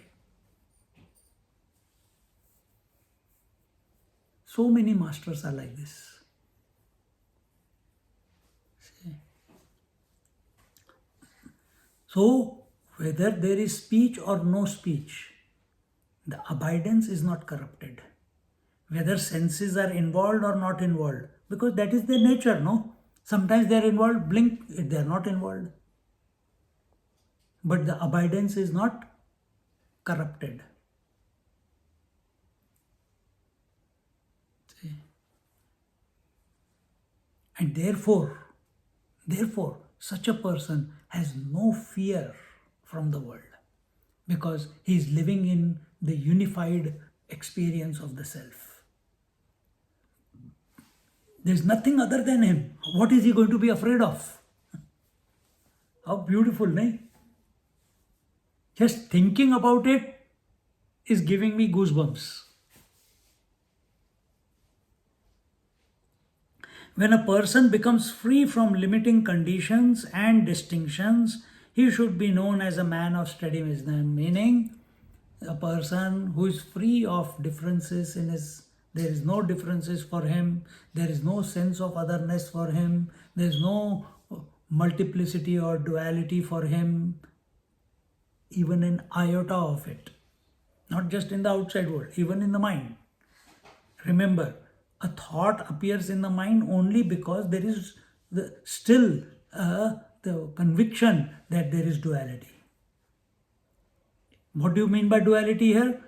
So many masters are like this. See? So, whether there is speech or no speech, the abidance is not corrupted. Whether senses are involved or not involved, because that is their nature, no? Sometimes they are involved, blink, they are not involved. But the abidance is not corrupted. See? And therefore, such a person has no fear from the world, because he is living in the unified experience of the self. There is nothing other than him. What is he going to be afraid of? How beautiful, no? Just thinking about it is giving me goosebumps. When a person becomes free from limiting conditions and distinctions, he should be known as a man of steady wisdom, meaning a person who is free of differences there is no differences for him, there is no sense of otherness for him, there is no multiplicity or duality for him, even in iota of it. Not just in the outside world, even in the mind. Remember, a thought appears in the mind only because there is still the conviction that there is duality. What do you mean by duality here?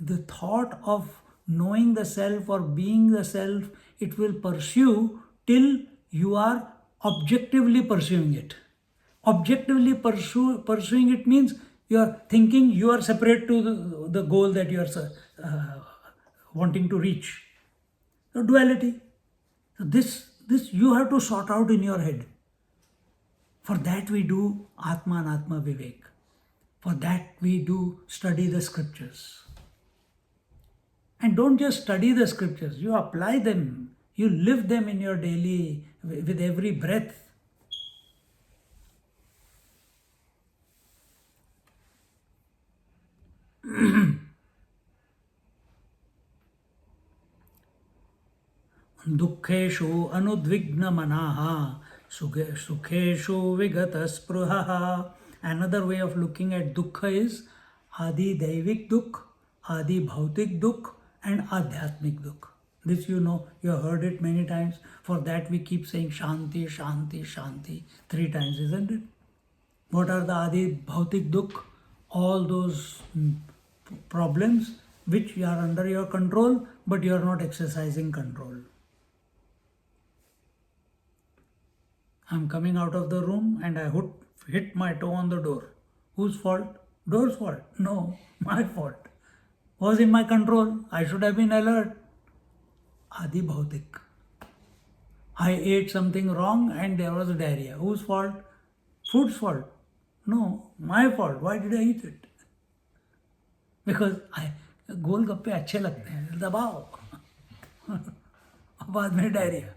The thought of knowing the self or being the self, it will pursue till you are objectively pursuing it. Objectively pursuing it means you are thinking you are separate to the goal that you are wanting to reach. So duality. So this you have to sort out in your head. For that we do Atma and Atma Vivek. For that we do study the scriptures. And don't just study the scriptures, you apply them, you live them in your daily, with every breath. Dukkeshu anudvigna manaha sukheshu vigata spruhaha. Another way of looking at dukkha is Adi Daivik Dukh, Adi Bhautik Dukh, and Adhyatmik Dukh. This you know, you have heard it many times. For that we keep saying Shanti, Shanti, Shanti 3 times, isn't it? What are the Adi Bhautik Dukh? All those problems which are under your control, but you are not exercising control. I'm coming out of the room and I hit my toe on the door. Whose fault? Door's fault? No, my fault. Was in my control. I should have been alert. Adi Bhautik. I ate something wrong and there was diarrhea. Whose fault? Food's fault? No, my fault. Why did I eat it? Because गोलगप्पे अच्छे लगते हैं, दबाओ बाद में diarrhoea.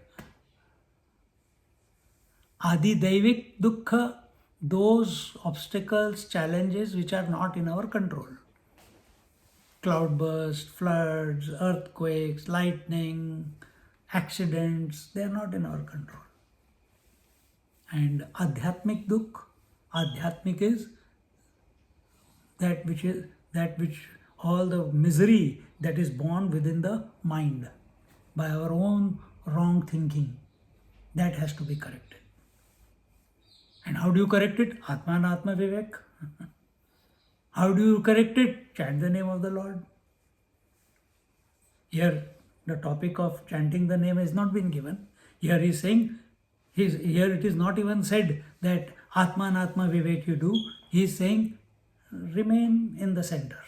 Adi Daivik Dukkha, those obstacles, challenges which are not in our control. Cloudburst, floods, earthquakes, lightning, accidents, they are not in our control. And Adhyatmik Dukh, Adhyatmik is that which all the misery that is born within the mind by our own wrong thinking, that has to be corrected. And how do you correct it? Atma Vivek. How do you correct it? Chant the name of the Lord. Here, the topic of chanting the name has not been given. Here he is saying, here it is not even said that Atma Vivek you do. He is saying, remain in the center.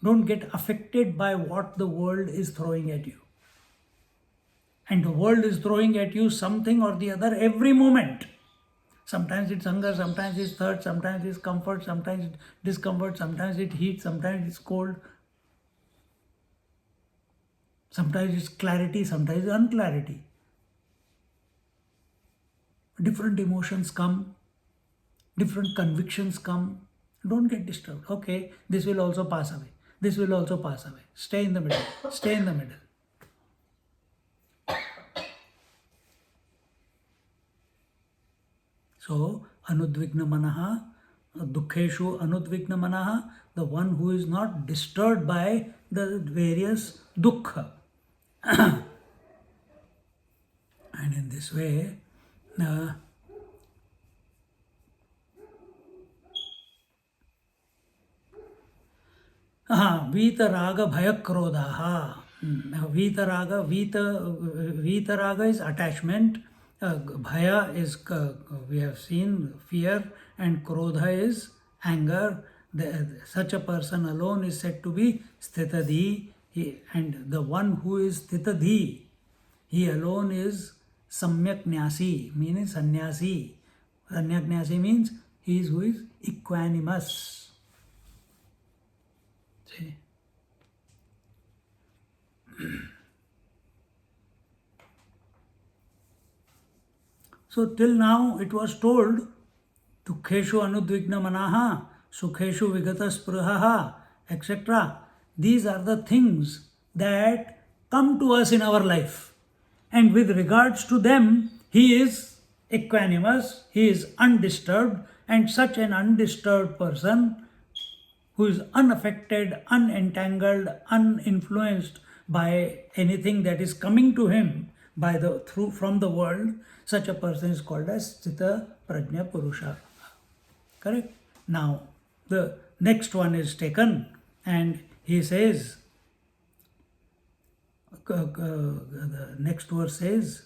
Don't get affected by what the world is throwing at you. And the world is throwing at you something or the other every moment. Sometimes it's hunger, sometimes it's thirst, sometimes it's comfort, sometimes it's discomfort, sometimes it's heat, sometimes it's cold. Sometimes it's clarity, sometimes it's unclarity. Different emotions come, different convictions come. Don't get disturbed. Okay, this will also pass away. This will also pass away. Stay in the middle. Stay in the middle. So, anudvigna manaha, dukkheshu anudvigna manaha, the one who is not disturbed by the various dukkha. And in this way, Vita Raga Bhaya Krodha. Vita Raga is attachment. Bhaya is, we have seen, fear, and Krodha is anger. Such a person alone is said to be Sthitadhi. And the one who is Sthitadhi, he alone is Samyak Nyasi, meaning Sannyasi. Samyak Nyasi means he is who is equanimous. See? So till now it was told, Dukkheshu anudvigna manaha, Sukheshu vigata spruhaha, etc. These are the things that come to us in our life. And with regards to them, he is equanimous, he is undisturbed, and such an undisturbed person who is unaffected, unentangled, uninfluenced by anything that is coming to him from the world, such a person is called as Sthita Prajna Purusha. Correct? Now, the next one is taken and he says, the next verse says,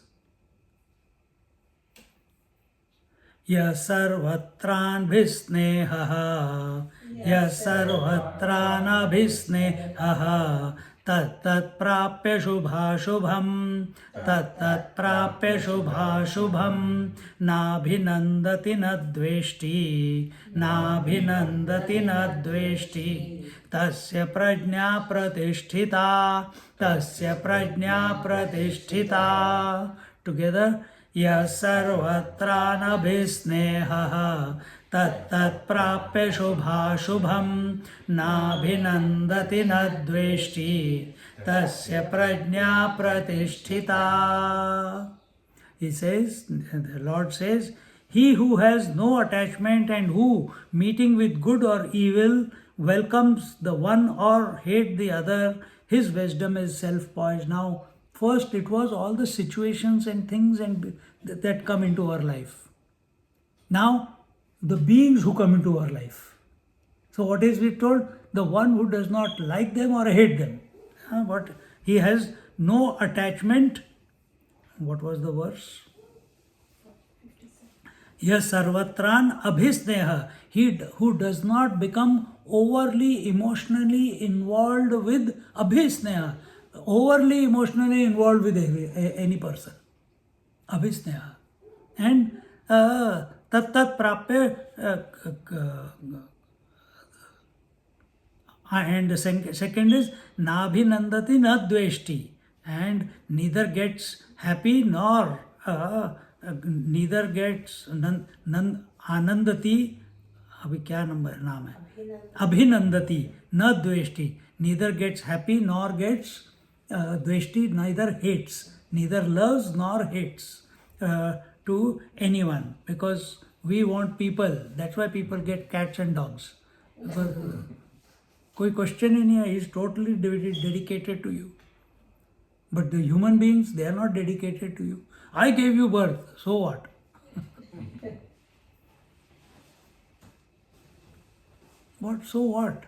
Ya sarvatran bhisnehaha, ya sarvatran abhisnehaha, tat prapya shubha shubham, tat prapya shubha shubham, nabhinandati nadveshti, nabhinandati nadveshti, tasya prajna pratisthita, tasya prajna pratisthita. Together, ya sarvatra nabhisnehaha, tat prapya shubha shubham, nabhinandati nadveshti, tasya prajna pratisthita. He says, the Lord says, he who has no attachment and who, meeting with good or evil, welcomes the one or hate the other, His wisdom is self-poised. Now, first it was all the situations and things and that come into our life. Now, the beings who come into our life. So what is we told? The one who does not like them or hate them. But he has no attachment. What was the verse? Yes, sarvatran abhisneha. He who does not become overly emotionally involved with abhisneha. Overly emotionally involved with any person. Abhisneha. And tat tat prapya and the second is nabhinandati na dveshti, and neither gets happy nor neither gets anandati. अभी क्या number नाम है? अभिनंदति न द्वेष्टि. Neither gets happy nor gets dveshti, neither hates, neither loves nor hates to anyone, because we want people. That's why people get cats and dogs. Because, कोई question ही नहीं है. He is totally dedicated to you. But the human beings, they are not dedicated to you. I gave you birth, so what? What? So what?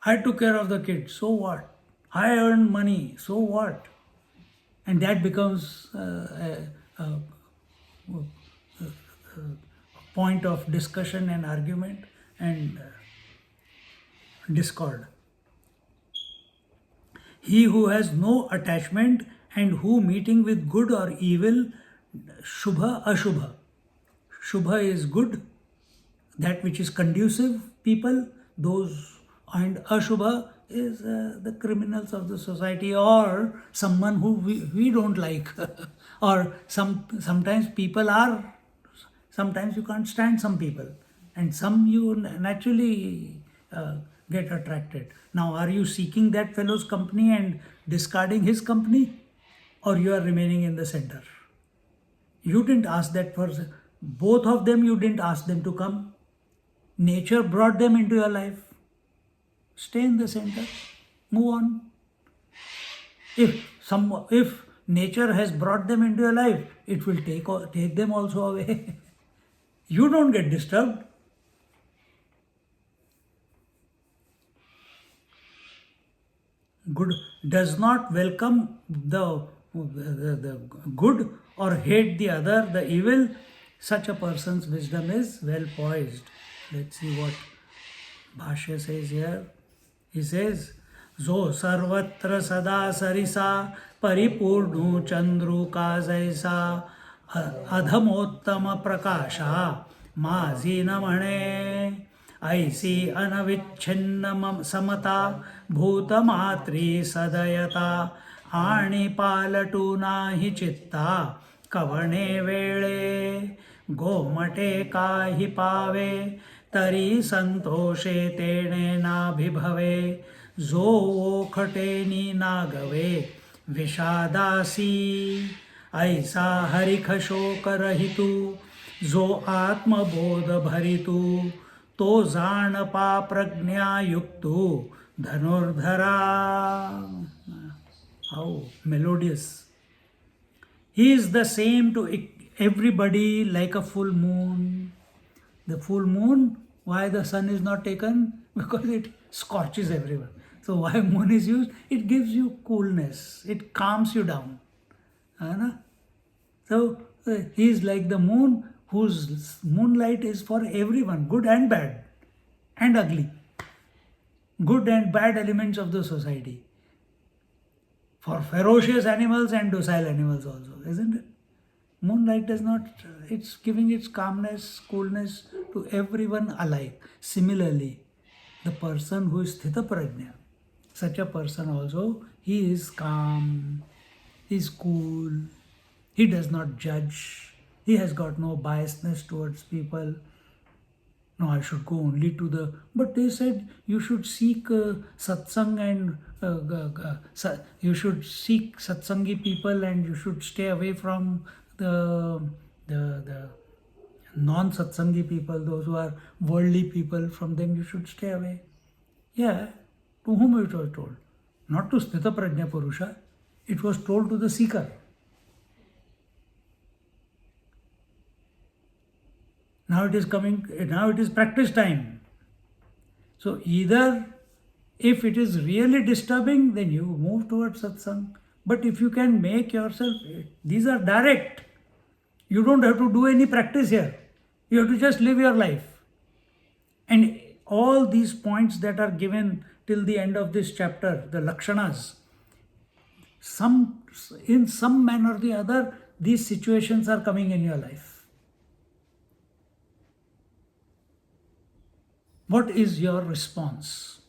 I took care of the kids, so what? I earned money, so what? And that becomes a point of discussion and argument and discord. He who has no attachment and who meeting with good or evil, Shubha, Ashubha. Shubha is good, that which is conducive people, those, and Ashubha is the criminals of the society or someone who we don't like. Or sometimes people are, sometimes you can't stand some people, and some you naturally get attracted. Now, are you seeking that fellow's company and discarding his company, or you are remaining in the center? You didn't ask that person. Both of them, you didn't ask them to come. Nature brought them into your life. Stay in the center. Move on. If nature has brought them into your life, it will take them also away. You don't get disturbed. Good does not welcome the good or hate the other, the evil. Such a person's wisdom is well poised. Let's see what Bhashya says here. He says, Zo sarvatra sada sarisa paripurnu chandru ka jaisa adhamottama prakasha mazina mane ऐसी अनविच्छिन्न समता भूतमात्री सदयता आणि पालटू नाही चित्ता कवणे वेळे गोमटे काही पावे तरी संतोषे तेणे नाभिभवे जो ओखटेनी नागवे विषादासी ऐसा हरिख शोक रहितू जो आत्मबोध भरितू तो जाणपा प्रज्ञायुक्तु धनुर्धरा. How melodious. He is the same to everybody like a full moon. The full moon, why the sun is not taken? Because it scorches everyone. So why moon is used? It gives you coolness. It calms you down. So he is like the moon, whose moonlight is for everyone, good and bad, and ugly. Good and bad elements of the society. For ferocious animals and docile animals also, isn't it? Moonlight does not, it's giving its calmness, coolness to everyone alike. Similarly, the person who is sthita prajna, such a person also, he is calm, he is cool, he does not judge. He has got no biasness towards people. No, I should go only to the... But they said you should seek satsang and... you should seek satsangi people and you should stay away from the non-satsangi people, those who are worldly people. From them you should stay away. Yeah, To whom it was told? Not to Sthita Prajna Purusha, it was told to the seeker. Now it is practice time. So either if it is really disturbing, then you move towards satsang. But if you can make yourself, these are direct. You don't have to do any practice here. You have to just live your life. And all these points that are given till the end of this chapter, the lakshanas, in some manner or the other, these situations are coming in your life. What is your response?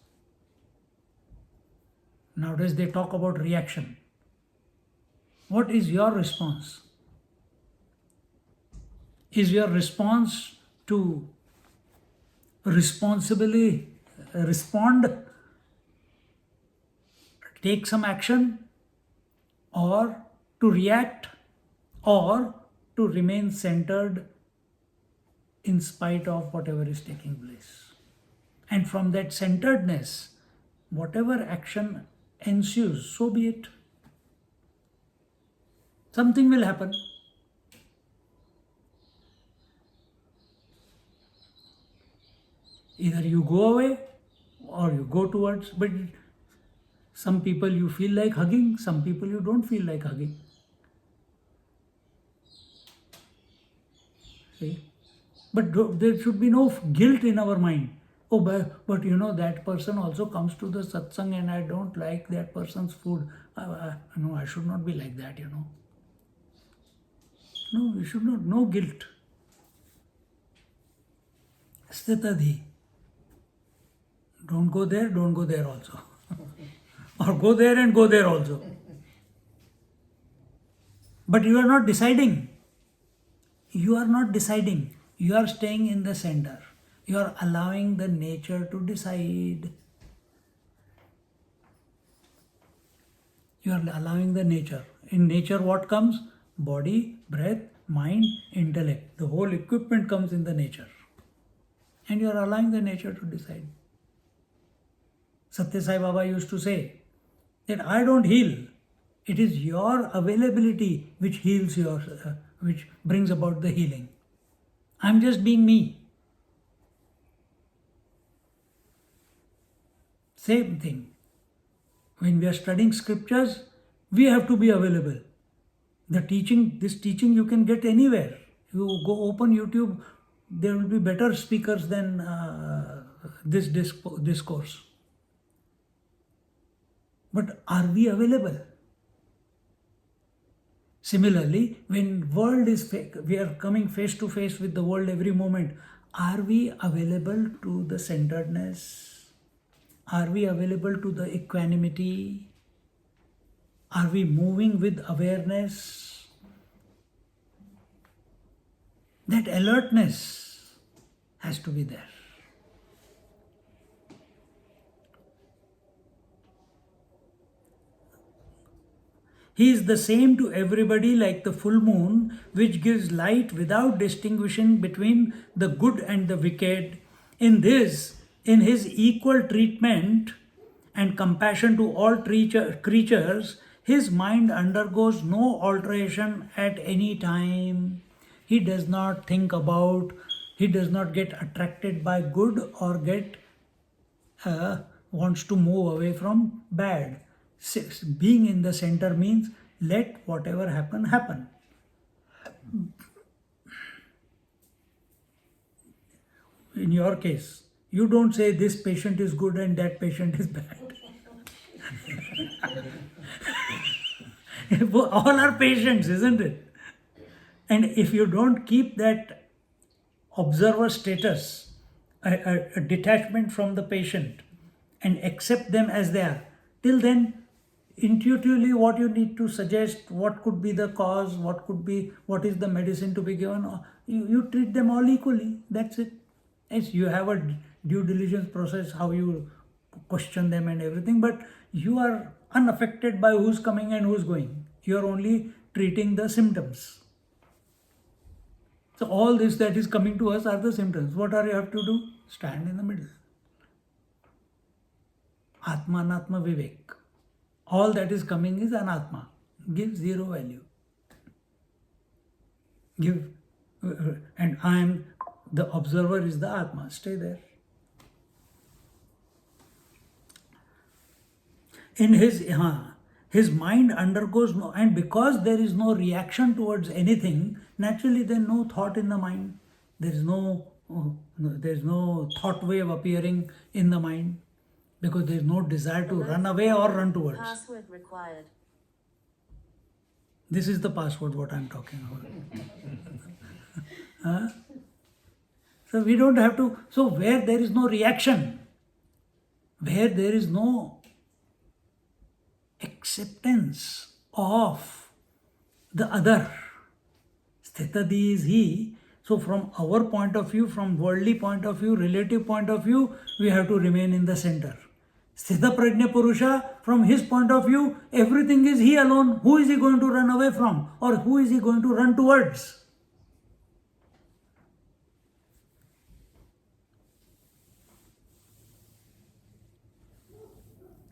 Nowadays they talk about reaction. What is your response? Is your response to responsibly respond, take some action, or to react, or to remain centered in spite of whatever is taking place? And from that centeredness, whatever action ensues, so be it. Something will happen. Either you go away or you go towards, but some people you feel like hugging, some people you don't feel like hugging. See? But there should be no guilt in our mind. Oh, but you know, that person also comes to the satsang and I don't like that person's food. No, I should not be like that, you know. No, you should not. No guilt. Stitadhi. Don't go there also. Or go there and go there also. But you are not deciding. You are not deciding. You are staying in the center. You are allowing the nature to decide. You are allowing the nature. In nature, what comes? Body, breath, mind, intellect. The whole equipment comes in the nature. And you are allowing the nature to decide. Satya Sai Baba used to say that I don't heal. It is your availability which heals which brings about the healing. I'm just being me. Same thing. When we are studying scriptures, we have to be available. This teaching you can get anywhere. You go open YouTube, there will be better speakers than this discourse. But are we available? Similarly, when world is we are coming face to face with the world every moment, are we available to the centeredness? Are we available to the equanimity? Are we moving with awareness? That alertness has to be there. He is the same to everybody like the full moon, which gives light without distinguishing between the good and the wicked. In his equal treatment and compassion to all creatures, his mind undergoes no alteration at any time. He does not he does not get attracted by good or wants to move away from bad. Being in the center means let whatever happen, happen. In your case, you don't say this patient is good and that patient is bad. All are patients, isn't it? And if you don't keep that observer status, a detachment from the patient, and accept them as they are, till then, intuitively what you need to suggest, what could be the cause, what is the medicine to be given, you treat them all equally. That's it. Yes, you have a due diligence process, how you question them and everything, but you are unaffected by who's coming and who's going. You are only treating the symptoms. So all this that is coming to us are the symptoms. What are you have to do? Stand in the middle. Atma Anatma Vivek. All that is coming is Anatma. Give zero value. Give, and I am, the observer is the Atma. Stay there. In his mind undergoes no, and because there is no reaction towards anything, naturally there is no thought in the mind. There is no thought wave appearing in the mind, because there is no desire to run away or run towards. Password required. This is the password what I am talking about. So we don't have to. So where there is no reaction, where there is no acceptance of the other, Sthitadi is he. So from our point of view, from worldly point of view, relative point of view, we have to remain in the center. Sthita Prajna Purusha, from his point of view, everything is he alone. Who is he going to run away from? Or who is he going to run towards?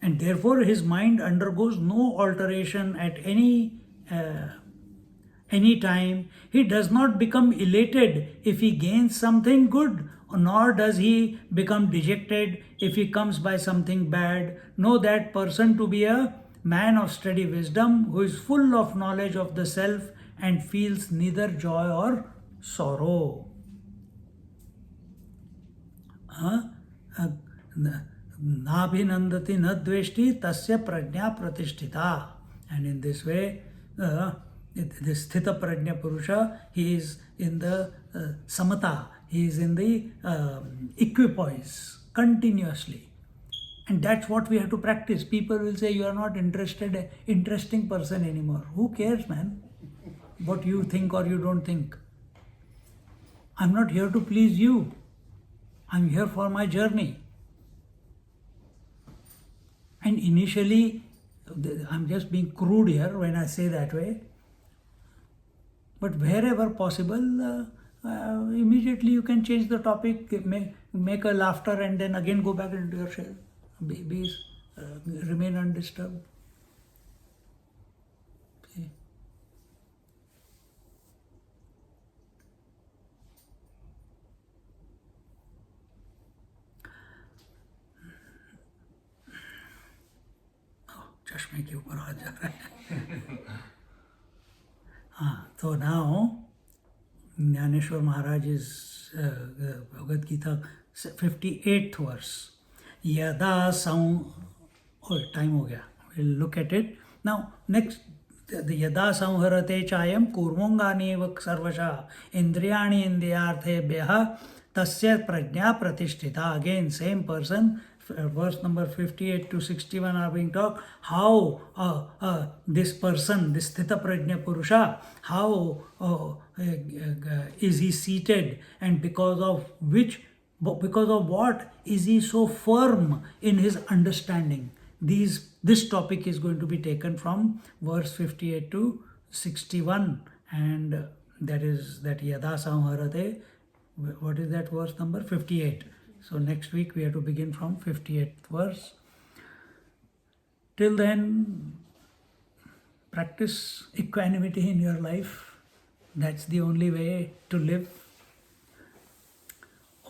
And therefore his mind undergoes no alteration at any time. He does not become elated if he gains something good, nor does he become dejected if he comes by something bad. Know that person to be a man of steady wisdom, who is full of knowledge of the self and feels neither joy or sorrow. Nabhinandati nadveshti tasya prajna pratishtita. And in this way, this Sthita Prajna Purusha, he is in the samata, he is in the equipoise continuously. And that's what we have to practice. People will say, you are not interesting person anymore. Who cares, man? What you think or you don't think. I'm not here to please you. I'm here for my journey. And initially, I'm just being crude here when I say that way. But wherever possible, immediately you can change the topic, make a laughter, and then again go back into your shell. Remain undisturbed. Okay. चश्मे के ऊपर आ जा रहा है. So now Dnyaneshwari Maharaj is Bhagavad Gita 58th verse. Yada sound. Oh, time ho gaya. We'll look at it. Now next, the Yada samharate chayam kurmongani sarvasha indriyani indriyarthebhyaha tasya prajna pratishtita. Again, same person. Verse number 58 to 61 are being talked. How this person, this Sthita Prajna Purusha, how is he seated, and because of what is he so firm in his understanding? This topic is going to be taken from verse 58 to 61, and that is that Yada Samharate. What is that verse number? 58. So next week we have to begin from 58th verse. Till then, practice equanimity in your life. That's the only way to live.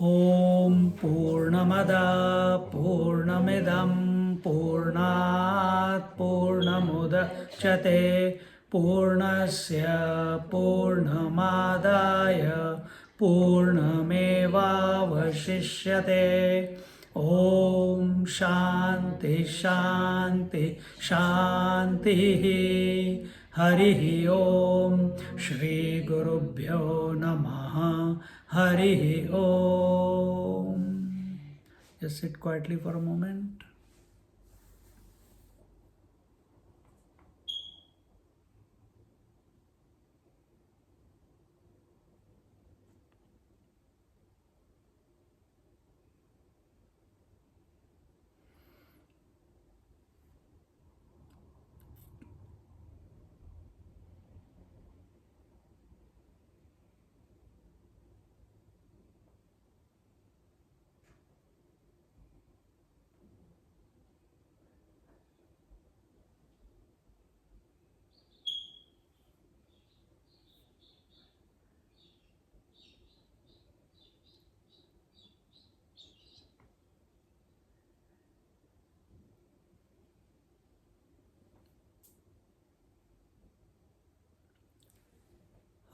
Om Purnamada Purnamidam Purnat Purnamudachyate Purnasya Purnamadaya Purnamevavashishyate. Om Shanti Shanti Shanti. Hari Om. Shri Gurubhyo Namaha. Hari Om. Just sit quietly for a moment.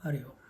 Hari Om.